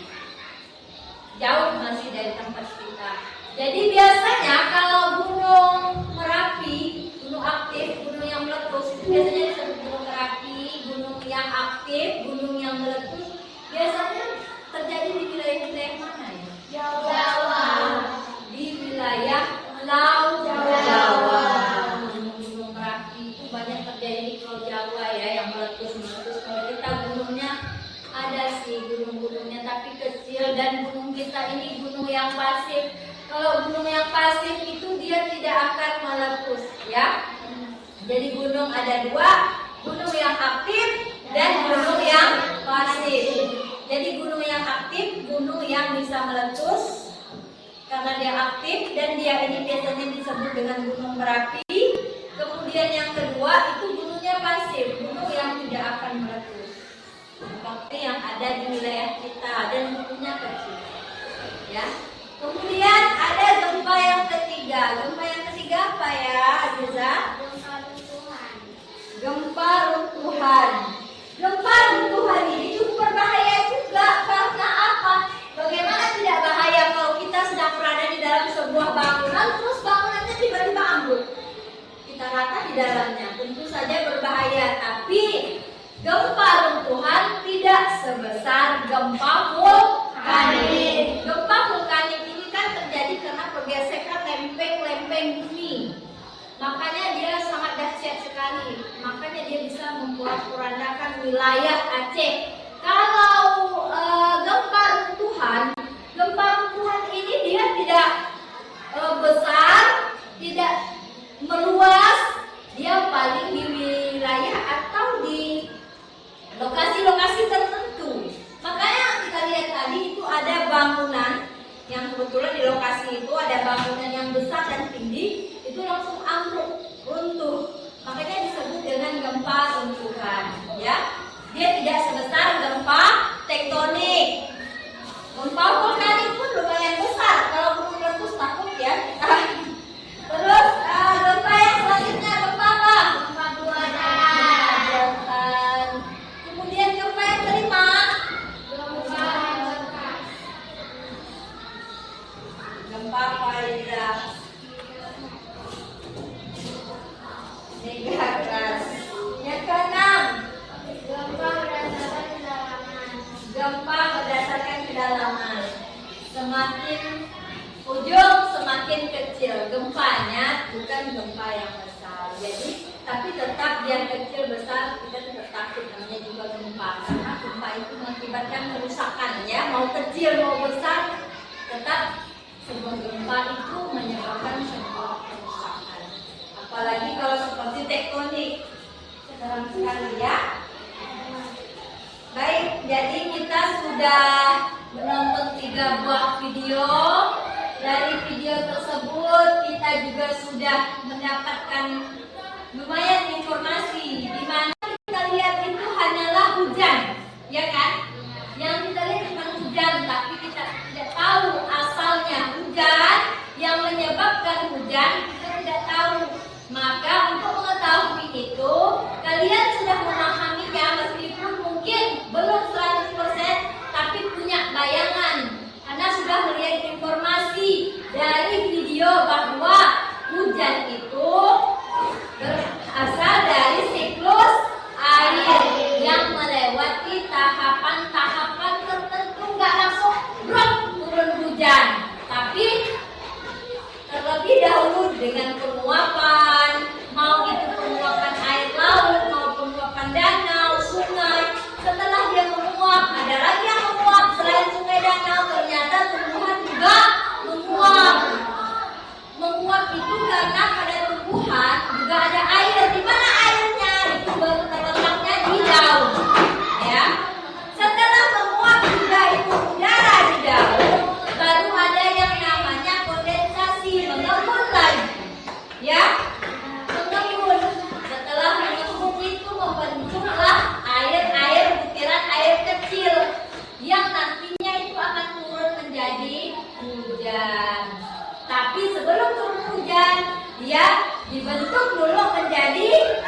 C: jauh masih dari tempat kita. Jadi biasanya kalau gunung Merapi, gunung aktif, gunung yang meletus itu biasanya disebut gunung Merapi, gunung yang aktif, gunung yang meletus biasanya terjadi di wilayah-wilayah mana ya?
D: Jawa.
C: Di wilayah Pulau Jawa. Gunung-gunung Merapi itu banyak terjadi di Pulau Jawa ya, yang meletus-meletus. Kalau kita gunungnya ada sih gunung-gunungnya tapi kecil, dan gunung kita ini gunung yang pasif. Kalau gunung yang pasif itu dia tidak akan meletus ya. Jadi gunung ada dua, gunung yang aktif dan gunung yang pasif. Jadi gunung yang aktif, gunung yang bisa meletus karena dia aktif, dan dia ini biasanya disebut dengan gunung Merapi. Kemudian yang kedua itu gunungnya pasif, gunung yang tidak akan meletus. Seperti yang ada di wilayah kita dan gunungnya kecil. Ya. Kemudian ada gempa yang ketiga. Gempa yang ketiga apa ya, Aziza? Gempa runtuhan. Gempa runtuhan ini cukup berbahaya juga. Karena apa? Bagaimana tidak bahaya kalau kita sedang berada di dalam sebuah bangunan, terus bangunannya tiba-tiba ambruk, kita rata di dalamnya, tentu saja berbahaya. Tapi gempa runtuhan tidak sebesar gempa vulkanik. Gempa vulkanik ini kan terjadi karena pergesekan lempeng-lempeng bumi. Makanya dia sangat dahsyat sekali. Makanya dia bisa memporak-porandakan wilayah Aceh. Kalau gempa runtuhan ini dia tidak besar, tidak meluas, dia paling di wilayah atau di lokasi-lokasi tertentu. Makanya kita lihat tadi itu ada bangunan yang kebetulan di lokasi itu ada bangunan yang besar dan tinggi, itu langsung ambruk, runtuh. Makanya disebut dengan gempa runtuhan, ya. Dia tidak sebesar gempa tektonik. Gempa vulkanik pun lumayan besar. Kalau gunung meletus takut ya. Terus gempa yang selanjutnya gempa apa? Gempa buatan. Kemudian gempa yang kelima, gempa Faida. Megatrust. Yang keenam, gempa berdasarkan kedalaman. Semakin ujung semakin kecil gempanya, bukan gempa yang besar. Jadi tapi tetap dia kecil besar kita tetap takut, namanya juga gempa. Karena gempa itu mengakibatkan kerusakan ya, mau kecil mau besar tetap sebuah gempa itu menyebabkan sebuah kerusakan. Apalagi kalau seperti tektonik, terang sekali ya. Baik, jadi kita sudah menonton 3 buah video. Dari video tersebut kita juga sudah mendapatkan lumayan informasi, di mana kita lihat itu hanyalah hujan, ya kan? Yang kita lihat cuma hujan, tapi kita tidak tahu asalnya hujan, yang menyebabkan hujan kita tidak tahu. Maka untuk mengetahui itu, kalian sudah memahaminya meskipun mungkin belum 100%, tapi punya bayangan karena sudah melihat informasi dari video bahwa hujan itu berasal dari siklus air yang melewati tahapan-tahapan tertentu, nggak langsung brok turun hujan, tapi terlebih dahulu dengan penguapan, mau itu penguapan air laut, mau penguapan danau, sungai. Setelah dia menguap, ada lagi yang menguap selain sungai danau, ternyata tumbuhan juga menguap. Menguap itu karena pada tumbuhan juga ada air. Di mana airnya? Itu terletaknya di daun. Ya. Setelah menguap juga itu udara di daun, baru ada yang namanya kondensasi, mengembun lagi. Ya. Mengembun. Setelah mengembun itu membentuklah air-air, butiran air kecil yang nantinya itu akan turun menjadi hujan. Tapi sebelum turun hujan, dia dibentuk dulu menjadi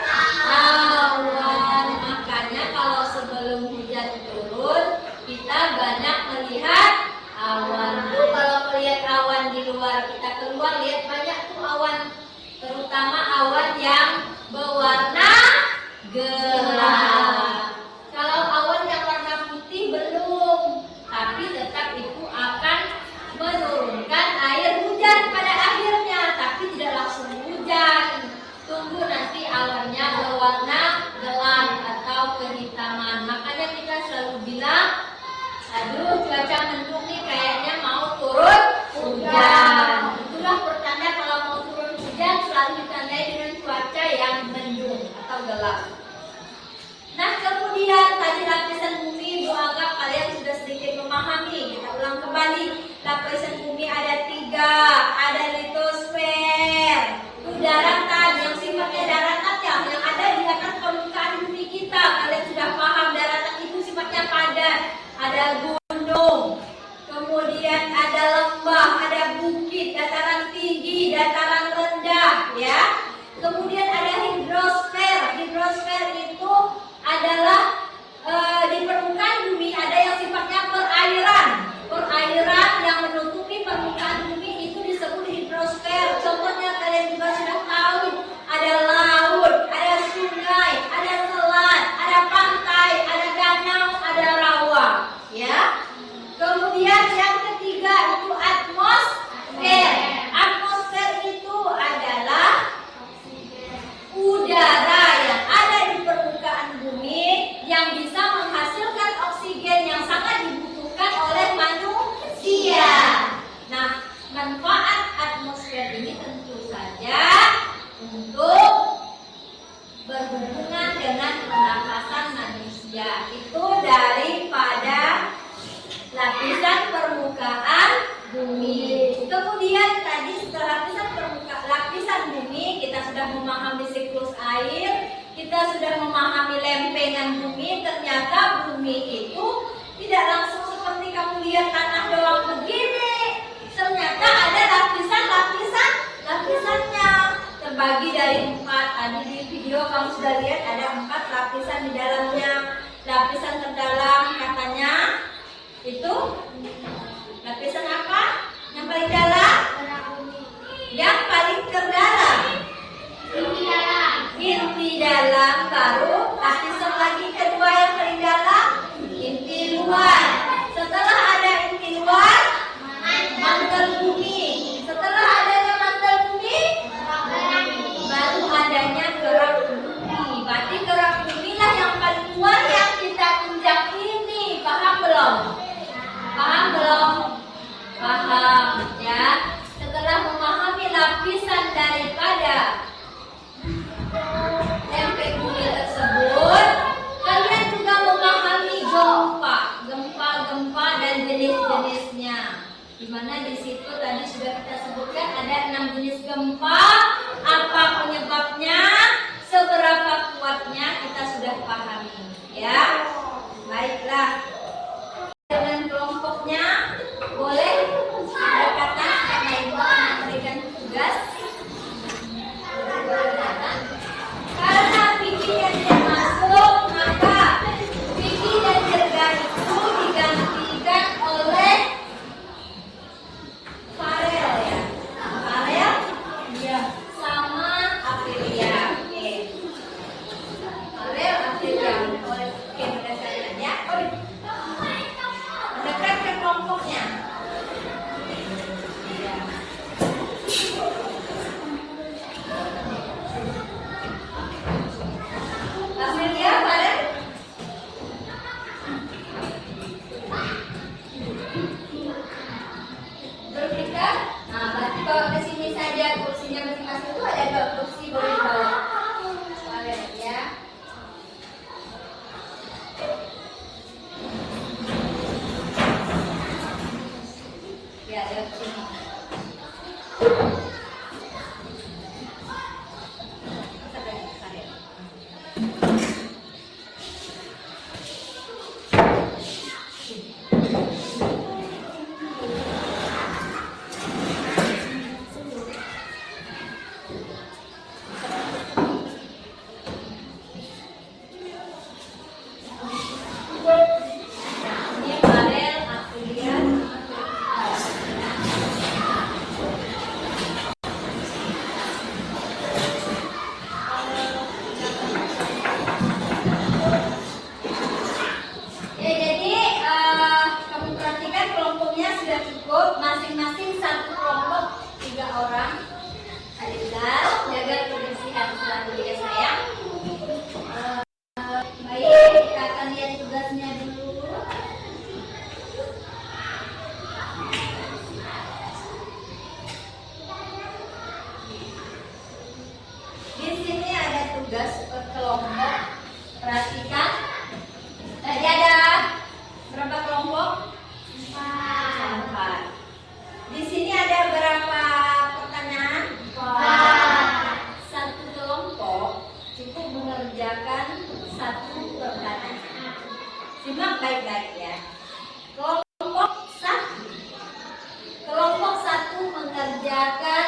C: awan. Makanya kalau sebelum hujan turun, kita banyak melihat awan. Tuh kalau melihat awan di luar, kita keluar lihat banyak tuh awan, terutama awan yang berwarna gelap. Kalau awan yang warna putih belum, tapi tetap itu akan menurunkan air hujan pada akhirnya, tapi tidak langsung hujan. Tunggu nanti awannya berwarna gelap atau kehitaman. Makanya kita selalu bilang, aduh cuaca mendung nih kayaknya mau turun hujan. Itulah pertanda kalau mau turun hujan selalu ditandai dengan cuaca yang mendung atau gelap. Nah kemudian tadi lapisan bumi, Bu anggap kalian sudah sedikit memahami. Kita ulang kembali, lapisan bumi ada 3, ada litosfer, itu daratan yang sifatnya daratan yang ada di atas permukaan bumi kita. Kalian sudah paham daratan itu sifatnya padat, ada gunung, kemudian ada lembah, ada bukit, dataran tinggi, dataran rendah, ya. Kemudian ada hidrosfer. Hidrosfer itu adalah di permukaan bumi ada yang sifatnya perairan. Perairan yang menutupi permukaan bumi itu disebut hidrosfer. Contohnya kalian juga sudah tahu, ada laut, ada sungai, ada selat, ada pantai, ada danau, ada rawa, ya. Kemudian yang ketiga itu atmosfer. Atmosfer itu adalah udara yang ada di permukaan bumi yang bisa menghasilkan oksigen yang sangat dibutuhkan oleh manusia. Nah, manfaat atmosfer ini tentu saja untuk berhubungan dengan pernafasan manusia. Itu daripada lapisan permukaan bumi. Kemudian tadi setelah lapisan bumi, kita sudah memahami siklus air, kita sudah memahami lempengan bumi. Ternyata bumi itu tidak langsung seperti kamu lihat tanah doang begini. Ternyata ada lapisannya terbagi dari 4. Tadi di video kamu sudah lihat ada 4 lapisan di dalamnya. Lapisan terdalam katanya itu lapisan apa? Yang paling dalam? Yang paling terdalam. Inti dalam, baru lapisan lagi kedua yang paling dalam, inti luar. Setelah ada inti luar, mantel bumi. Setelah adanya mantel bumi, baru adanya kerak bumi. Berarti kerak bumi lah yang paling luar yang kita injak ini. Paham belum? Paham belum? Paham, ya. Setelah memahami lapisan daripada lempeng bumi tersebut, kalian juga memahami gempa dan jenis-jenisnya. Dimana di situ tadi sudah kita sebutkan ada 6 jenis gempa. Apa penyebabnya? Seberapa kuatnya kita sudah pahami, ya. Baiklah. Dengan kelompoknya boleh pendekatan karena ibu akan memberikan tugas. Karena Vicky dan Jer masuk, maka Vicky dan Jerga itu digantikan oleh Farel, ya. Farel, iya, sama Aprilia. Oke. Farel, Aprilia. Oke, berdasarkan ya. masing-masing itu ada 2 kursi boleh dibawa. Lihat ya. Ya, lihat sini. Ini panel aku lihat. Ya, jadi kamu perhatikan kelompoknya sudah cukup, masing-masing satu kelompok 3 orang. Adilal, jaga kebersihan selalu ya sayang. Baik, kita akan lihat tugasnya dulu. Di sini ada tugas per kelompok. Perhatikan. Tadi ada berapa kelompok? 4. Di sini ada berapa pertanyaan? 4. Satu kelompok cukup mengerjakan 1 pertanyaan. Simak baik-baik ya. Kelompok 1 mengerjakan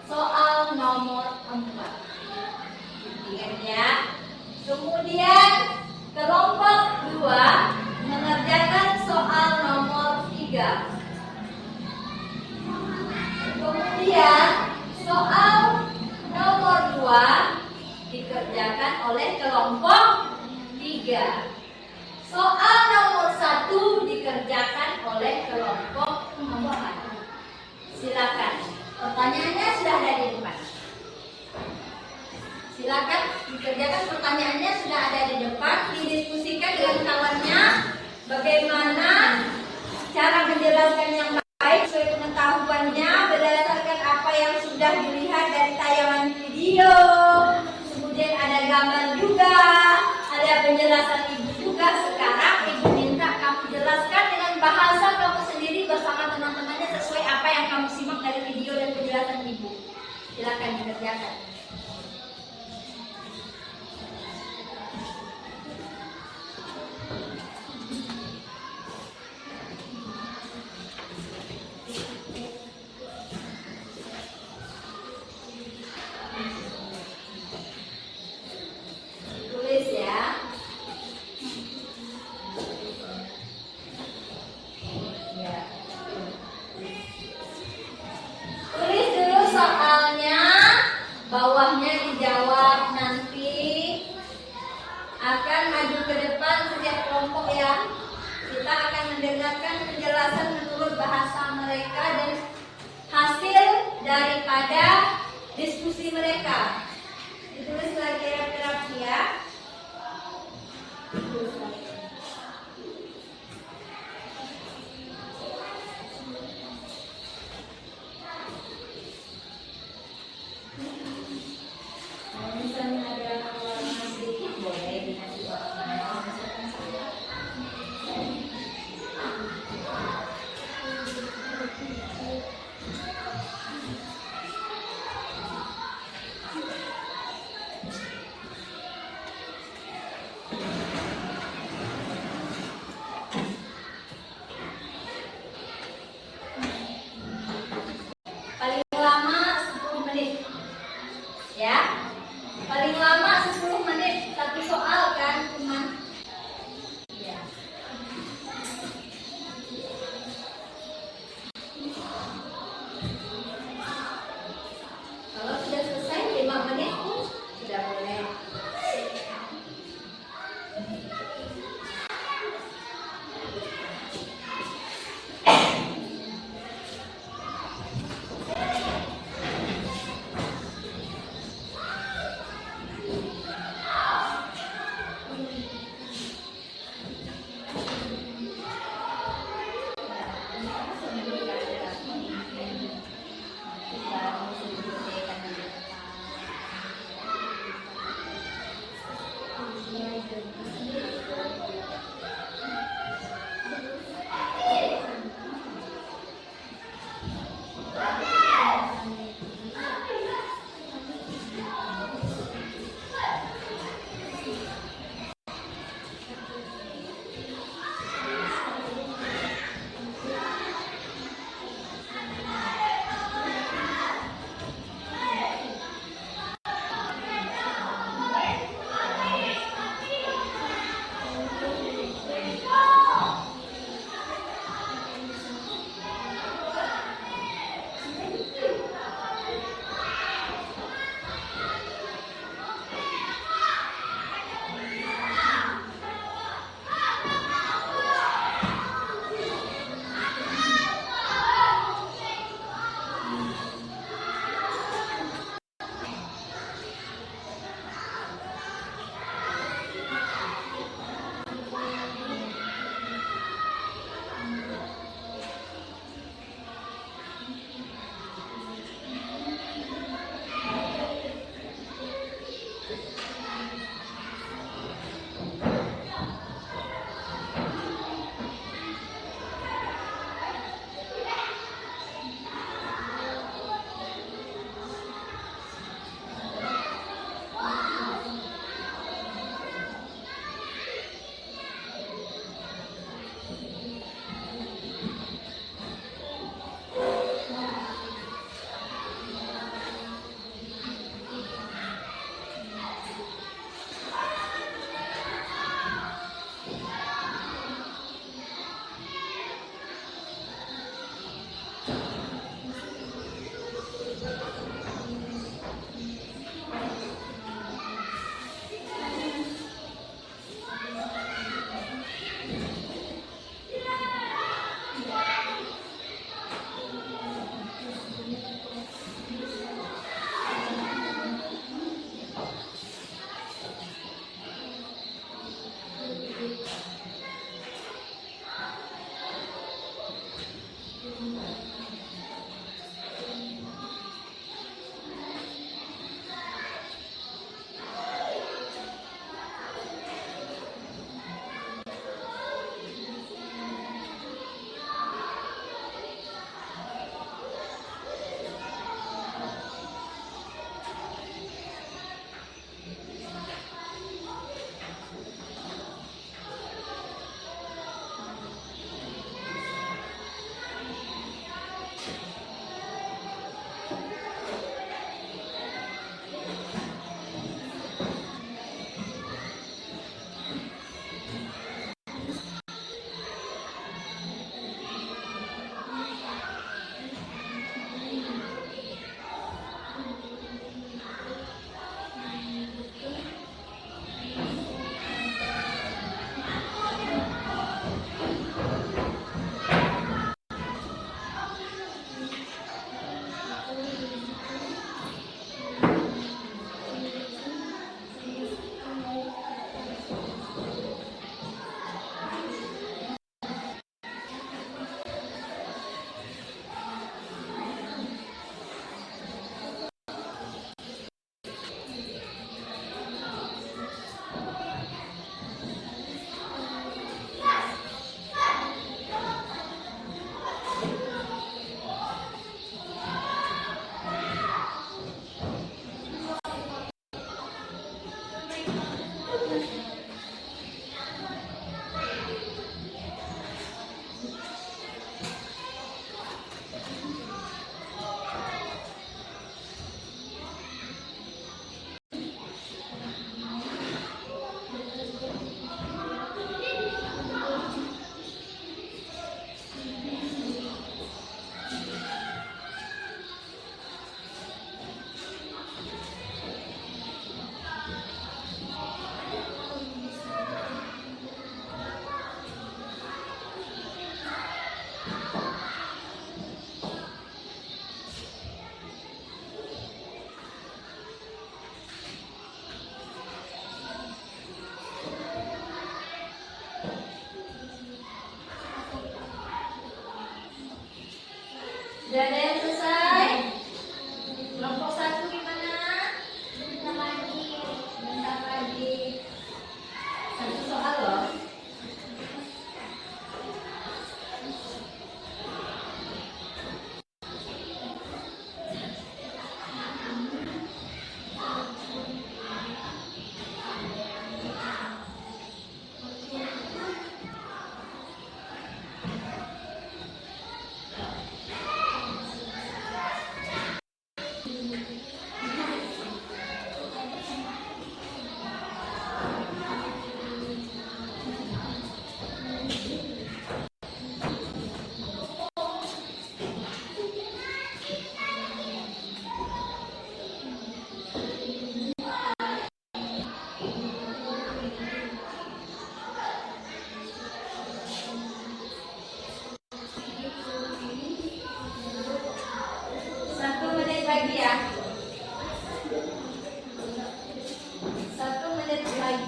C: soal nomor 4. Ingat ya. Kemudian kelompok 2 mengerjakan soal nomor 3. Kemudian soal nomor 2 dikerjakan oleh kelompok 3. Soal nomor 1 dikerjakan oleh kelompok 4. Silakan. Pertanyaannya sudah ada di depan. Silakan dikerjakan, pertanyaannya sudah ada di depan. Didiskusikan dengan kawannya bagaimana cara menjelaskan yang baik sesuai pengetahuannya berdasarkan apa yang sudah dilihat dari tayangan video. Kemudian ada gambar juga, ada penjelasan ibu juga. Sekarang ibu minta kamu jelaskan dengan bahasa kamu sendiri bersama teman-temannya sesuai apa yang kamu simak dari video dan penjelasan ibu. Silakan dikerjakan. Tulis ya. Ya. Tulis dulu soalnya, bawahnya dijawab. Nanti akan maju ke depan setiap kelompok ya. Kita akan mendengarkan penjelasan menurut bahasa mereka dan hasil daripada diskusi mereka. Ditulis lagi rapi-rapi ya. Kalau misalnya ada warna sedikit boleh dikasih warna.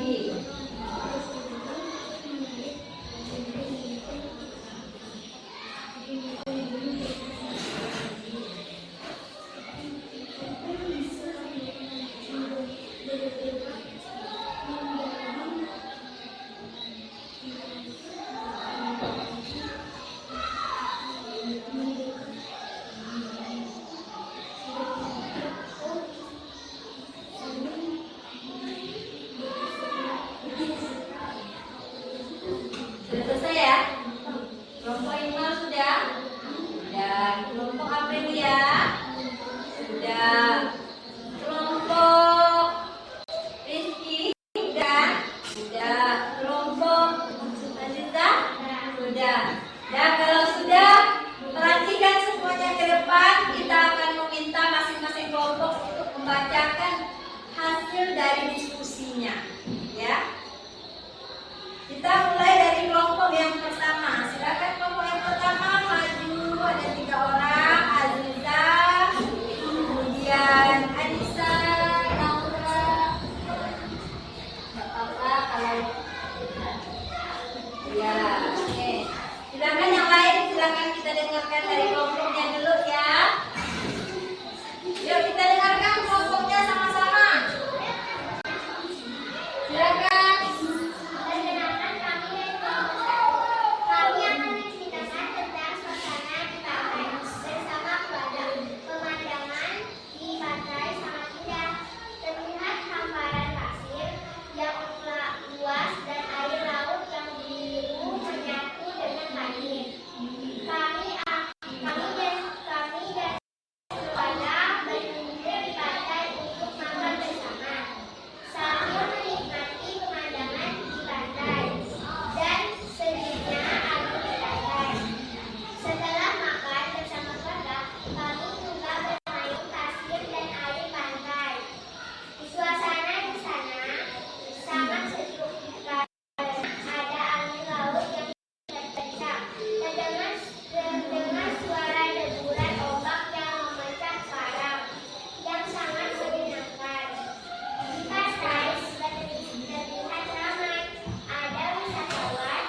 C: lagi. Sudah selesai ya? Kelompok Iqbal sudah? Dan kelompok apa ini ya? Sudah. Kelompok Rizky sudah? Sudah. Kelompok Aziza? Sudah. Dan kalau sudah, perhatikan semuanya ke depan. Kita akan meminta masing-masing kelompok untuk membacakan hasil dari diskusinya. Ya. Kita mulai dari kelompok yang pertama. Silakan kelompok yang pertama maju. Ada 3 orang. Aziza, kemudian Anissa, Naura. Apa kalau ya, oke. Silakan yang lain, silakan kita dengarkan dari kelompoknya dulu ya. Yuk kita dengarkan kelompoknya sama-sama. Silakan.
D: Perkenalkan kami dari kelompok 1. Kami akan menceritakan tentang suasana di pantai bersama keluarga. Pemandangan di pantai sangat indah. Terlihat hamparan pasir yang luas dan air laut yang biru menyatu dengan langit. Kami dan keluarga berkumpul di pantai untuk makan bersama sambil menikmati pemandangan di pantai dan sejuknya angin di pantai. Setelah makan bersama keluarga, kami juga bermain pasir dan air pantai. Suasana di sana sangat sejuk. Ada angin laut yang kencang. Terdengar suara deburan ombak yang memecah karang yang sangat menyenangkan. Di pantai terlihat ramai. Ada wisatawan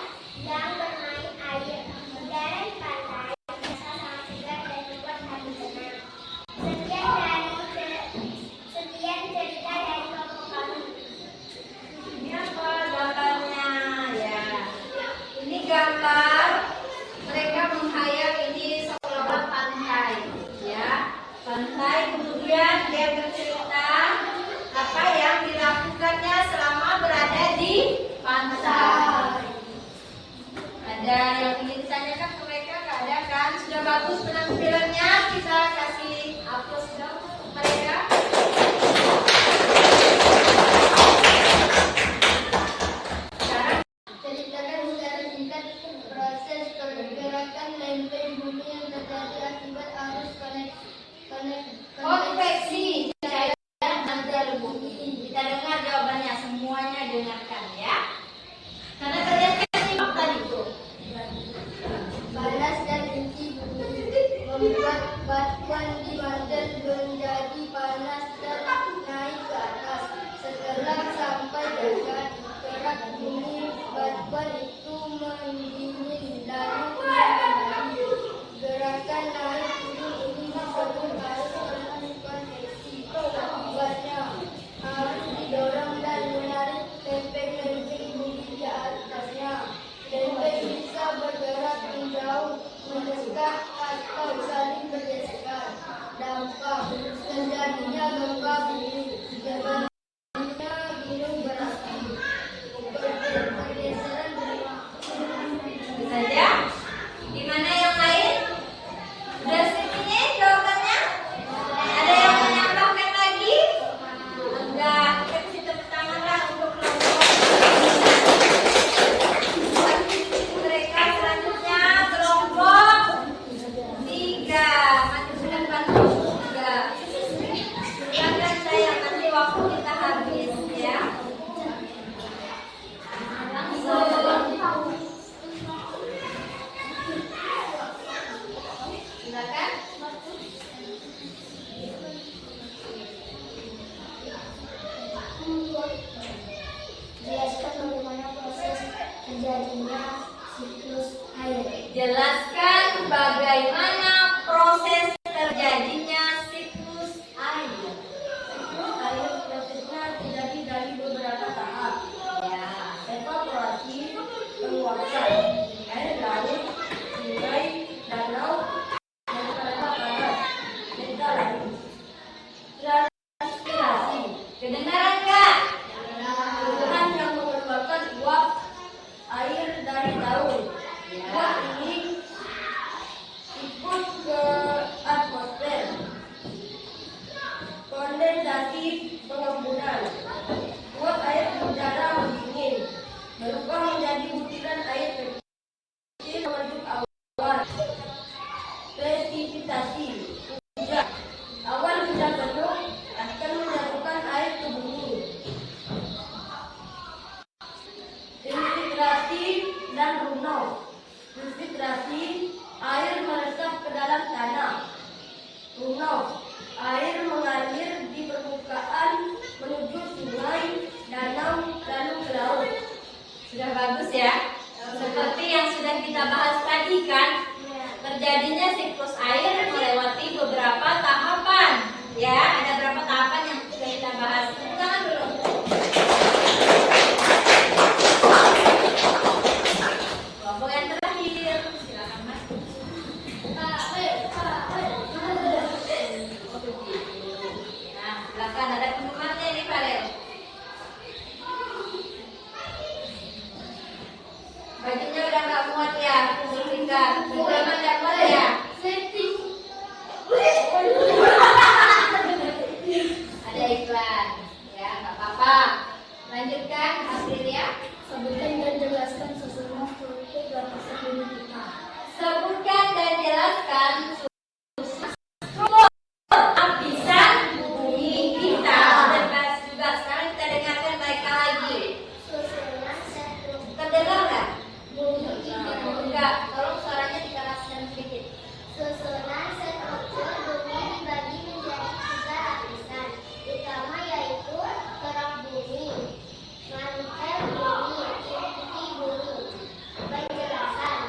D: yang bermain air. Udara di pantai terasa sangat segar dan membuat hati tenang. Sekian cerita dari kelompok kami.
C: Ini apa gambarnya ya? Ini gambar mereka menghayal ini seolah pantai ya. Pantai kemudian dia bercerita apa yang dilakukannya selama berada di pantai. Ada yang ingin ditanyakan ke mereka? Nggak ada kan? Sudah bagus penampilannya, kita kasih aplaus dong untuk mereka.
D: Ceritakan secara singkat proses pergerakan lempeng bumi yang terjadi akibat arus
C: Konveksi cairan antar bumi. Kita dengar jawabannya, semuanya dengarkan ya. Karena kalian kan simak tadi itu.
D: panas dan inti bumi membuat batuan di mandat menjadi panas dan naik ke atas. Setelah sampai dekat kerak bumi, batuan itu mendingin lalu kembali. Gerakan naik turun ini disebut arus konveksi. Akibatnya arus didorong dan menarik lempeng-lempeng
C: luasan air laut, sungai, danau, dan panas, beda lagi. Transpirasi, kedengaran nggak? Tuhan yang mengeluarkan uap air dari daun. Uap ini ikut ke atmosfer. Kondensasi pengembunan. Uap air di udara mendingin berubah menjadi butiran air kecil membentuk awan. Presipitasi, hujan. Awan sudah penuh akan menjatuhkan air ke bumi. Infiltrasi dan runoff. Infiltrasi, air meresap ke dalam tanah. Runoff, air mengalir di permukaan menuju sungai, danau, lalu ke laut. Sudah bagus ya? Seperti yang sudah kita bahas tadi kan, terjadinya siklus air melewati beberapa tahapan. Ya, ada berapa tahapan yang sudah kita bahas? Tangan dulu. Kelompok yang terakhir, silakan Mas. Nah, silakan ada pengumumannya nih Farel. Bajunya udah nggak muat ya, berlingkar. Berapa nggak muat ya? Ada iklan, ya nggak apa-apa. Lanjutkan hasil ya.
D: Sebutkan dan jelaskan susunan struktur lapisan bumi kita.
C: Sebutkan dan jelaskan lapisan bumi kita. Bebas juga. Sekarang kita dengarkan mereka lagi.
D: Susunan struktur
C: Terdengar nggak?
D: bumi kita.
C: Enggak. Tolong suaranya dikeraskan sedikit.
D: Susunan struktur bumi dibagi menjadi 3 lapisan utama, yaitu kerak bumi, mantel bumi, inti bumi. Penjelasan: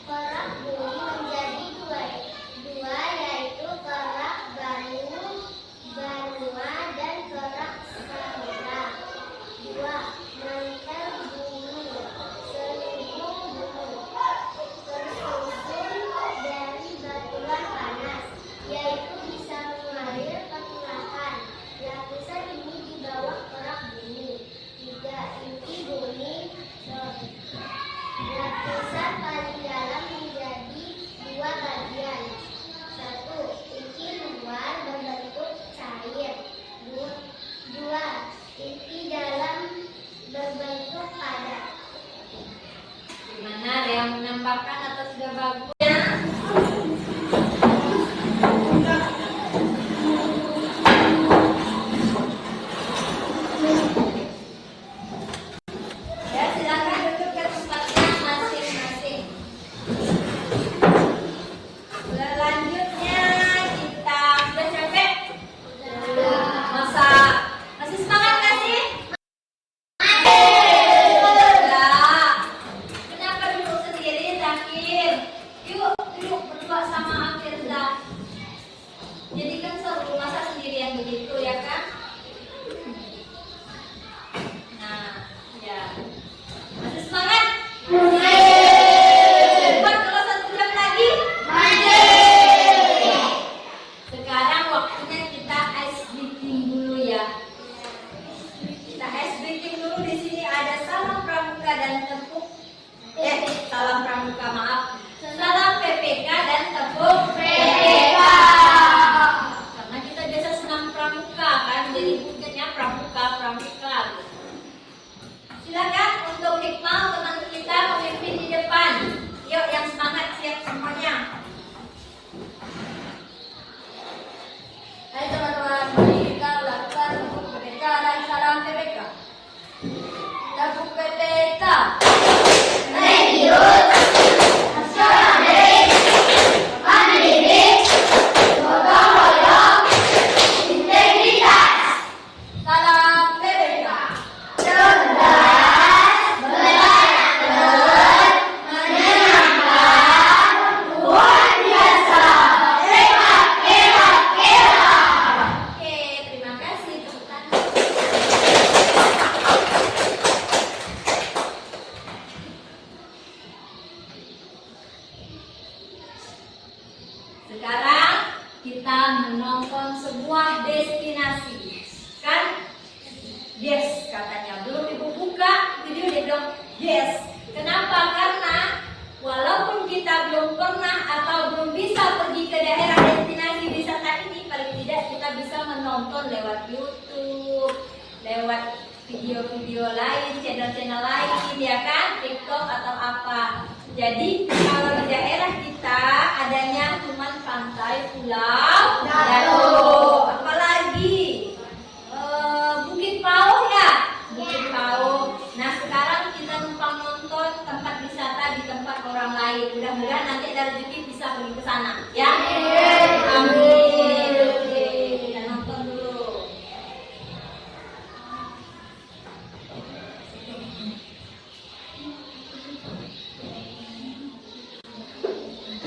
D: kerak bumi menjadi dua, yaitu kerak benua dan kerak samudra. 2. Mantel bumi, seluruh bumi, tersusun dari batuan panas, yaitu bisa mengalir permukaan. Lapisan ini di bawah kerak bumi. 3. Inti bumi, lapisan paling dalam menjadi 2 bagian. 1. Inti luar berbentuk cair. 2. Inti dalam berbentuk padat.
C: Gimana? Ada yang menambahkan atau sudah bagus? Ya, silakan duduk ke tempatnya masing-masing. Selanjutnya kita sudah capek? Masa masih semangat nggak sih? Enggak. Kenapa duduk sendiri, Zakir? Yuk, duduk berdua sama Afirza. Jadi kan seru, masa sendirian begitu ya kan? Nah, ya. Masih semangat? Cepat kalau 1 jam lagi? Sekarang waktunya kita ice breaking dulu ya. Kita ice breaking dulu. Di sini ada salam pramuka dan tepuk. Salam pramuka, maaf. Salam PPK dan tepuk PPK. Karena kita biasa senam pramuka kan, jadi mungkinnya pramuka. Silakan untuk hikmah teman kita memimpin di depan. Yuk yang semangat, siap semuanya. Hai teman-teman, mari kita lakukan tepuk PPK dan salam PPK. Tepuk PPK.
D: Serius, nasionalis, mandiri, gotong royong, integritas,
C: Salam PPK.
D: cerdas, berkarakter, menyenangkan, kuat.
C: Des. Kenapa? Karena walaupun kita belum pernah atau belum bisa pergi ke daerah destinasi wisata ini, paling tidak kita bisa menonton lewat YouTube, lewat video-video lain, channel-channel lain, ya kan, TikTok atau apa. Jadi kalau di daerah kita adanya cuma pantai, pulau, danau, apalagi Bukit Pauh ya, Bukit Pauh. Nah sekarang kita numpang nonton tempat wisata di tempat orang lain. Mudah-mudahan nanti ada rezeki bisa pergi ke sana, ya. Amin. Oke, kita nonton dulu.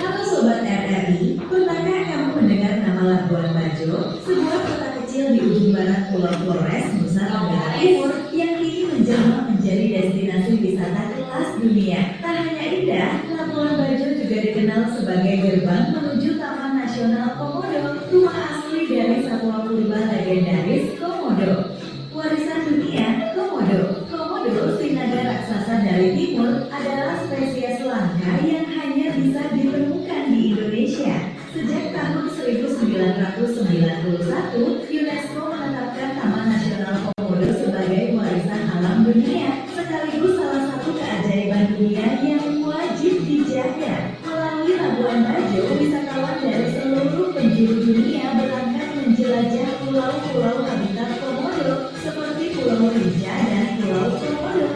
F: Halo Sobat RRI, pernahkah kamu mendengar nama Labuan Bajo, sebuah kota kecil di ujung barat Pulau Flores, Nusa Tenggara Timur, yang kini menjelma menjadi destinasi wisata kelas dunia. Tak hanya indah, Labuan Bajo juga dikenal sebagai gerbang menuju Taman Nasional Komodo, rumah asli dari satwa purba legendaris Komodo. Warisan dunia Komodo. Komodo, sinaga raksasa dari timur, adalah spesies langka yang hanya bisa ditemukan di Indonesia. Sejak tahun 1991, UNESCO menetapkan Taman Nasional Komodo sebagai warisan alam dunia, sekaligus salah satu keajaiban dunia yang wajib dijaga. Melalui Labuan Bajo, wisatawan dari seluruh penjuru dunia berangkat menjelajah pulau-pulau habitat Komodo seperti Pulau Rinca dan Pulau Komodo.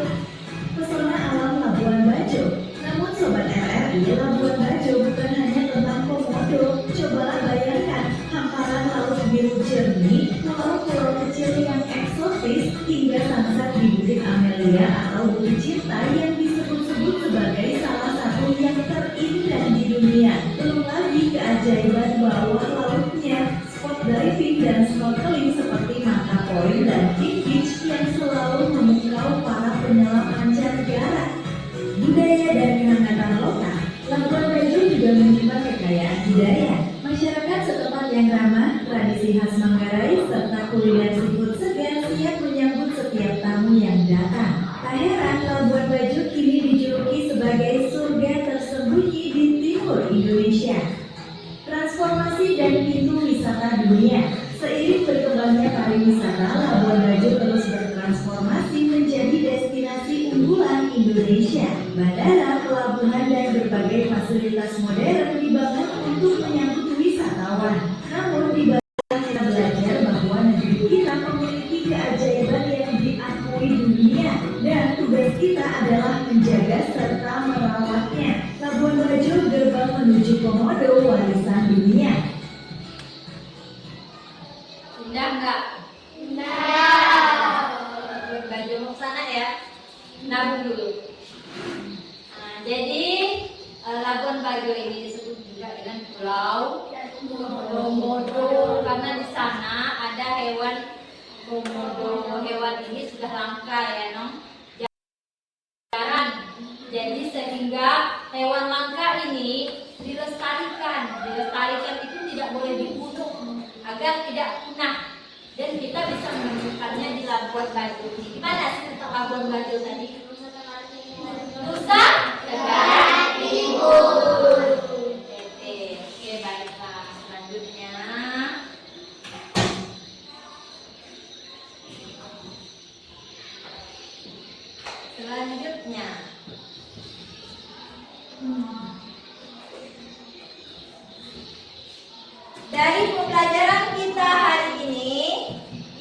F: Pesona alam Labuan Bajo. Namun Sobat RRI, Labuan Bajo bukan hanya tentang Komodo. Cobalah bayangkan hamparan laut biru jernih, pulau-pulau kecil yang eksotis, hingga sunset di Bukit Amelia atau Bukit Cinta yang disebut-sebut sebagai salah satu yang terindah di dunia. Belum lagi keajaiban bawah lautnya, spot diving dan snorkeling seperti Mata Point dan King Beach yang selalu memukau para penyelam mancanegara. Budaya dan kehangatan lokal. Labuan Bajo juga menyimpan kekayaan budaya. Masyarakat setempat yang ramah, tradisi khas Manggarai, serta kuliner seafood segar siap menyambut setiap tamu yang datang. Tak heran Labuan Bajo kini dijuluki sebagai surga tersembunyi di timur Indonesia. Transformasi dan pintu wisata dunia. Seiring berkembangnya pariwisata, Labuan Bajo terus bertransformasi menjadi destinasi unggulan Indonesia. Bandara, pelabuhan, dan berbagai fasilitas modern dibangun untuk menyambut wisatawan. Namun di balik kita belajar bahwa negeri kita memiliki keajaiban yang diakui dunia, dan tugas kita adalah menjaga serta merawatnya. Labuan Bajo, gerbang menuju Komodo, warisan dunia.
C: Indah nggak? Labuan Bajo mau sana ya. Nabung dulu. Nah, jadi Labuan Bajo ini disebut juga dengan Pulau Komodo karena di sana ada hewan komodo. Hewan ini sudah langka ya, non? Jarang. Jadi sehingga hewan langka ini dilestarikan. Dilestarikan itu tidak boleh dibunuh agar tidak punah. Dan kita bisa menemukannya di Labuan Bajo. Gimana sih tentang Labuan Bajo tadi? Nusa Tenggara Timur. Oke, baiklah. Selanjutnya. Dari pembelajaran kita hari ini,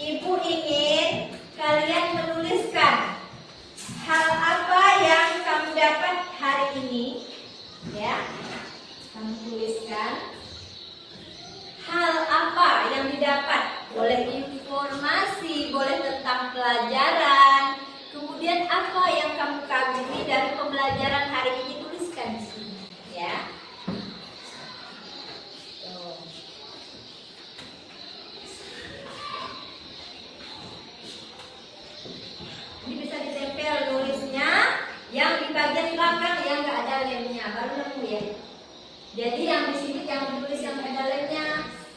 C: Ibu ingin kalian menuliskan hal apa yang kamu dapat hari ini, ya. Kamu tuliskan hal apa yang didapat. Boleh informasi, boleh tentang pelajaran. Kemudian apa yang kamu kagumi dari pembelajaran hari ini, tuliskan di sini, ya. Ini bisa ditempel tulisnya, yang di bagian belakang yang nggak ada lemnya, baru nemu ya. Jadi yang di sini yang ditulis yang ada lemnya,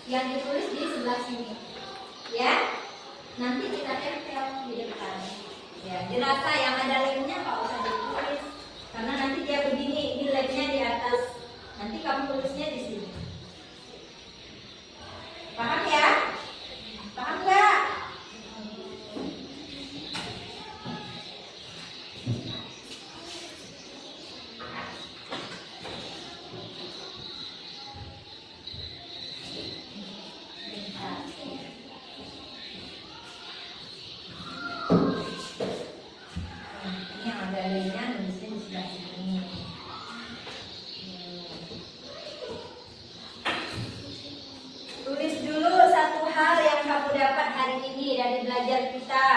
C: yang ditulis di sebelah sini, ya. Nanti kita tempel di depan. Ya, dirasa yang ada lemnya nggak usah ditulis. Karena nanti dia begini, ini labnya di atas. Nanti kamu tulisnya di sini. Paham ya? Paham nggak? Ini yang ada labnya nulisnya di sebelah sini. Tulis dulu satu hal yang kamu dapat hari ini dari belajar kita.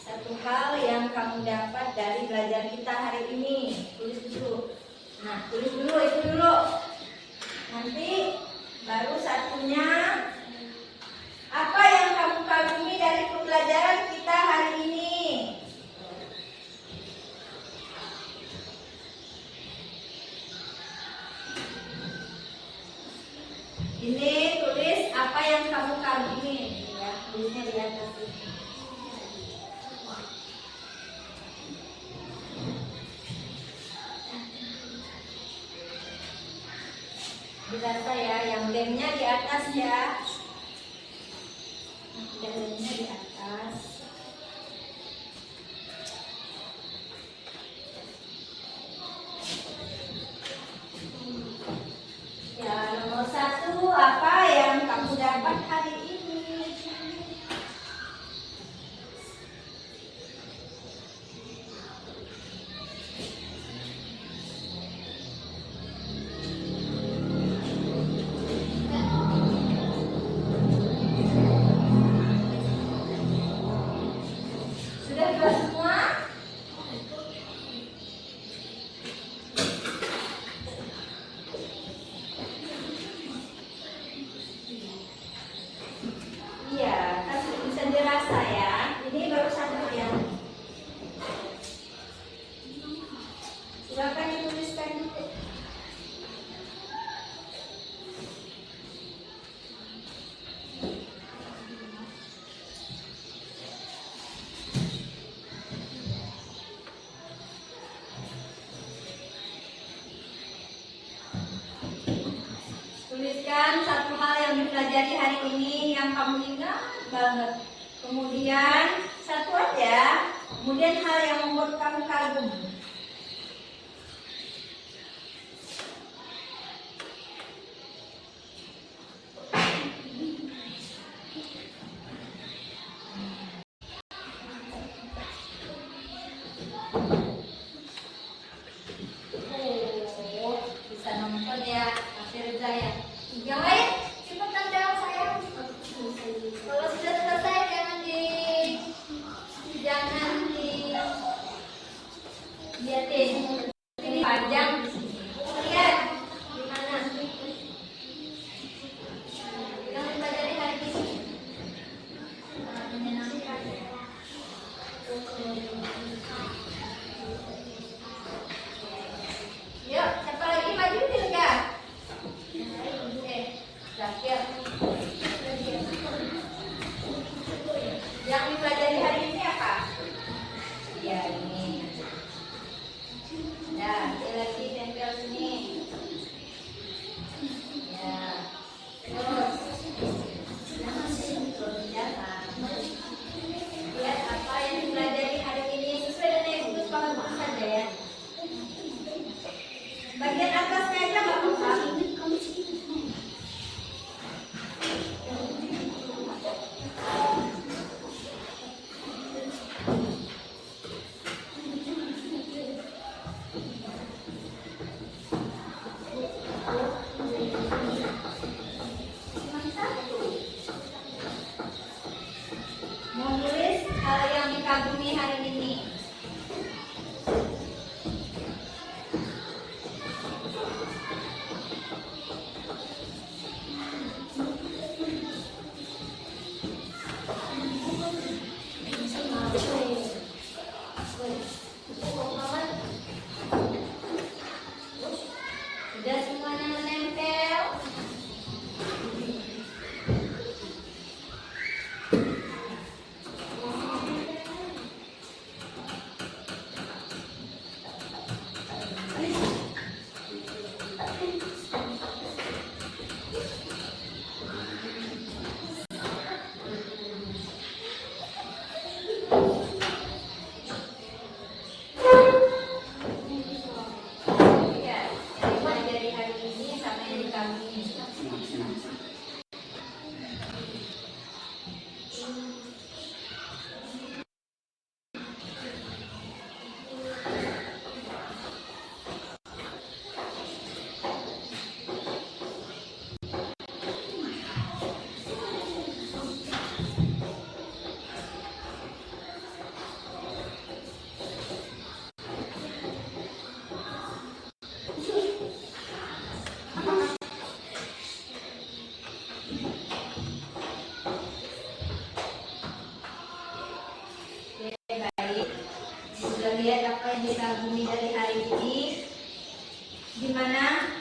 C: Satu hal yang kamu dapat dari belajar kita hari ini. Tulis dulu. Nah, tulis dulu itu dulu. Nanti baru satunya. Apa yang kamu kagumi dari pembelajaran kita hari ini? Ini tulis apa yang kamu kagumi, ya, tulisnya di atas ini. Dirasa ya, yang lemnya di atas ya. Yang lemnya di atas. Ya, nomor 1, apa yang kamu dapat hari ini? Sudah dua semua? Iya, kan bisa dirasa ya. Ini baru satu ya. Silakan dituliskan dulu. Tuliskan satu hal yang dipelajari hari ini yang kamu ingat banget. Kemudian satu aja. Kemudian hal yang membuat kamu kagum. Oh, bisa nonton ya, Mas Reza ya. Yang lain, cepetan jawab saya. Kalau sudah selesai jangan liatin. Ini panjang di sini. Lihat di mana? Yang dipelajari hari ini. Menyenangkan. Sudah lihat apa yang dikagumi dari hari ini? Di mana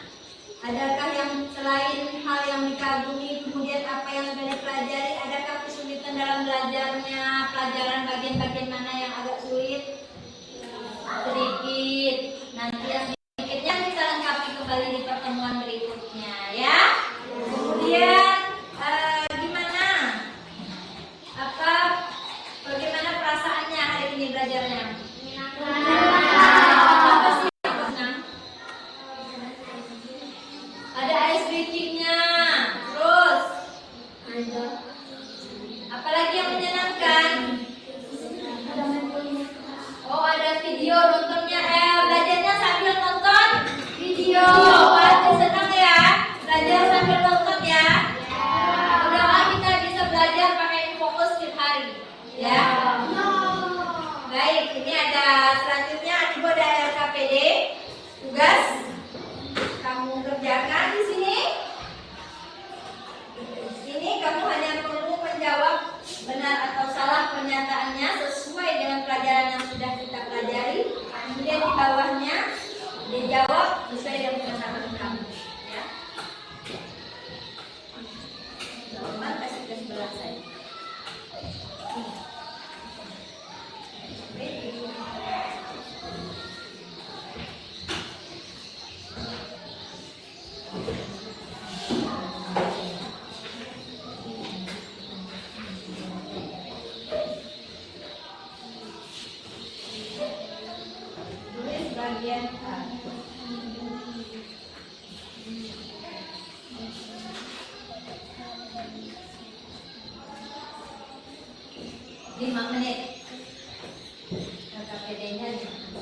C: adakah yang selain hal yang dikagumi, kemudian apa yang sudah dipelajari? Adakah kesulitan dalam belajarnya? Pelajaran bagian-bagian mana yang agak sulit? Sedikit. Nanti yang sedikitnya kita lengkapi kembali di pertemuan berikutnya, ya. Kemudian gimana? Bagaimana perasaannya hari ini belajarnya? Apa sih yang senang? Ada ice breaking-nya. Terus apalagi yang menyenangkan? Oh, ada video nontonnya. Belajarnya sambil nonton video. Wah, senang ya belajar sambil nonton ya. Mudah-mudahan kita bisa belajar pakai fokus setiap hari, ya. Baik, ini ada selanjutnya Ibu ada LKPD. Tugas kamu kerjakan di sini. Di sini kamu hanya perlu menjawab benar atau salah pernyataannya sesuai dengan pelajaran yang sudah kita pelajari. Kemudian di bawahnya dijawab sesuai dengan pengetahuan kamu, ya. Teman kasih ke sebelah saya. Tulis bagian A. 5 menit. LKPD-nya 5 menit.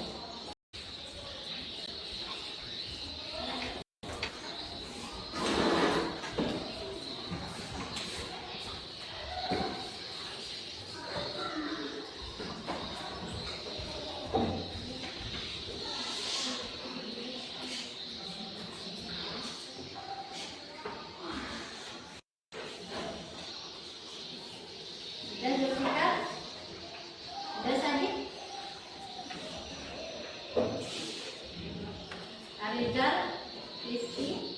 C: Dan Zulfikar, ada Sadi, Arizal, Rizky,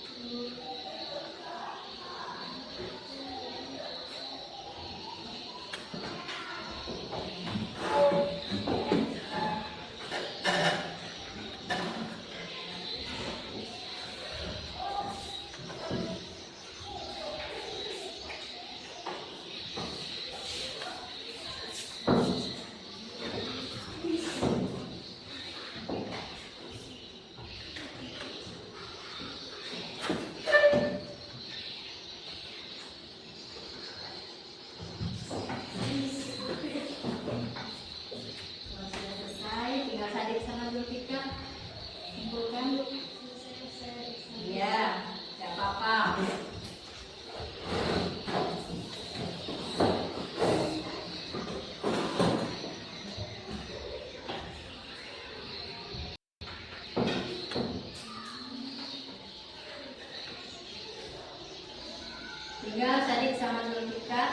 C: tinggal Sadik sama Zulfikar.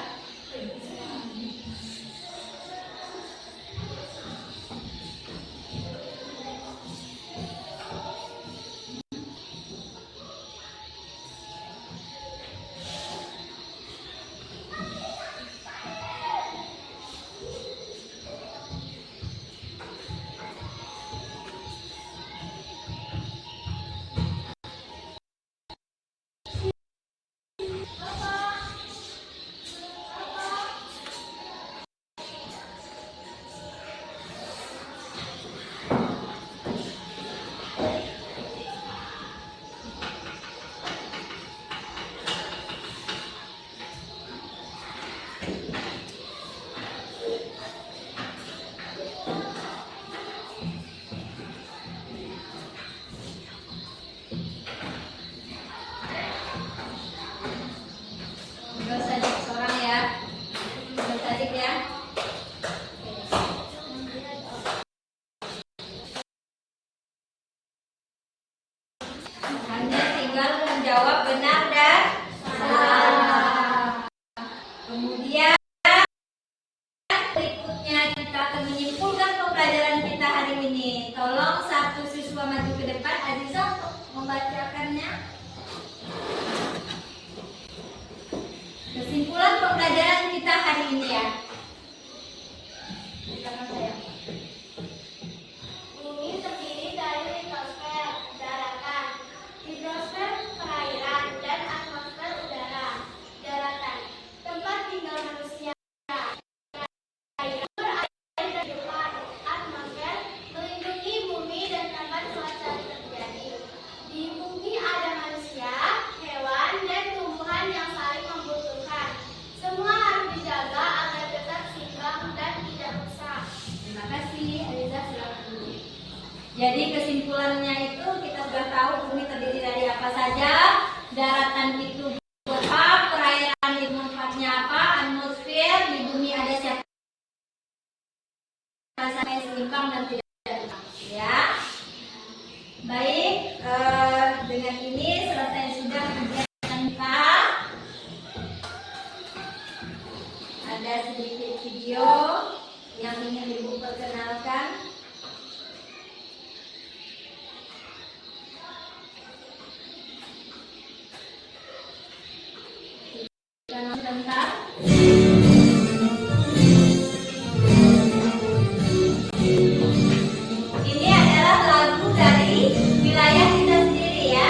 C: Jadi kesimpulannya itu kita sudah tahu bumi terdiri dari apa saja, daratan itu buat apa, perairan itu manfaatnya apa, atmosfer di bumi ada siapa sampai seimbang dan tidak seimbang, ya. Baik, dengan ini selesai sudah kegiatan kita. Ada sedikit video yang ingin Ibu perkenalkan. Sebentar. Ini adalah lagu dari wilayah kita sendiri ya.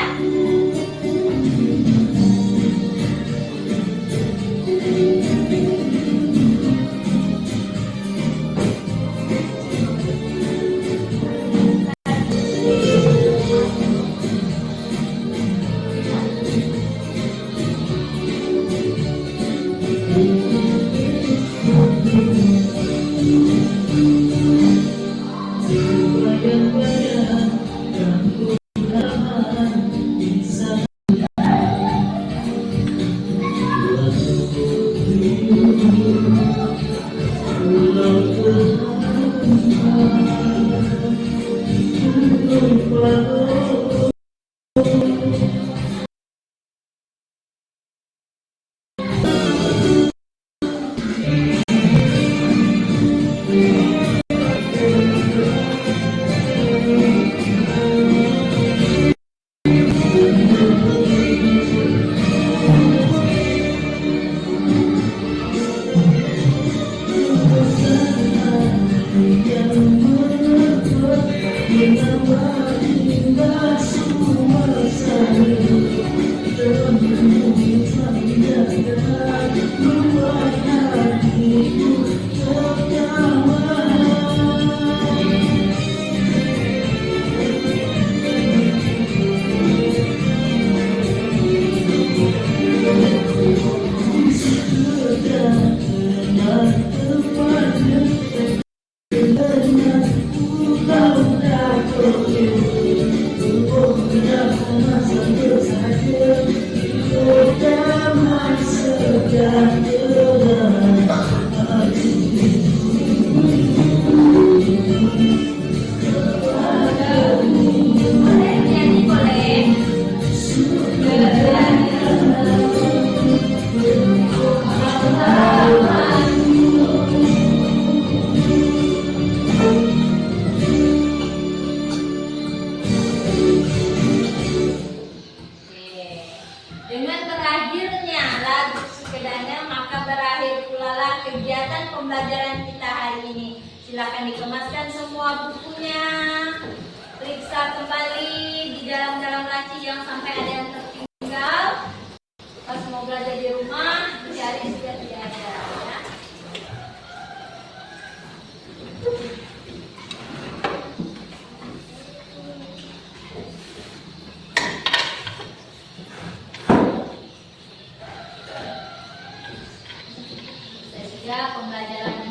C: Dengan terakhirnya lagu sepedanya maka berakhir pula lah kegiatan pembelajaran kita hari ini. Silakan dikemaskan semua bukunya, periksa kembali di dalam laci yang sampai ada yang tertinggal. Pas mau belajar di rumah, dicari sudah tidak ada. Ya. Sudah pembelajaran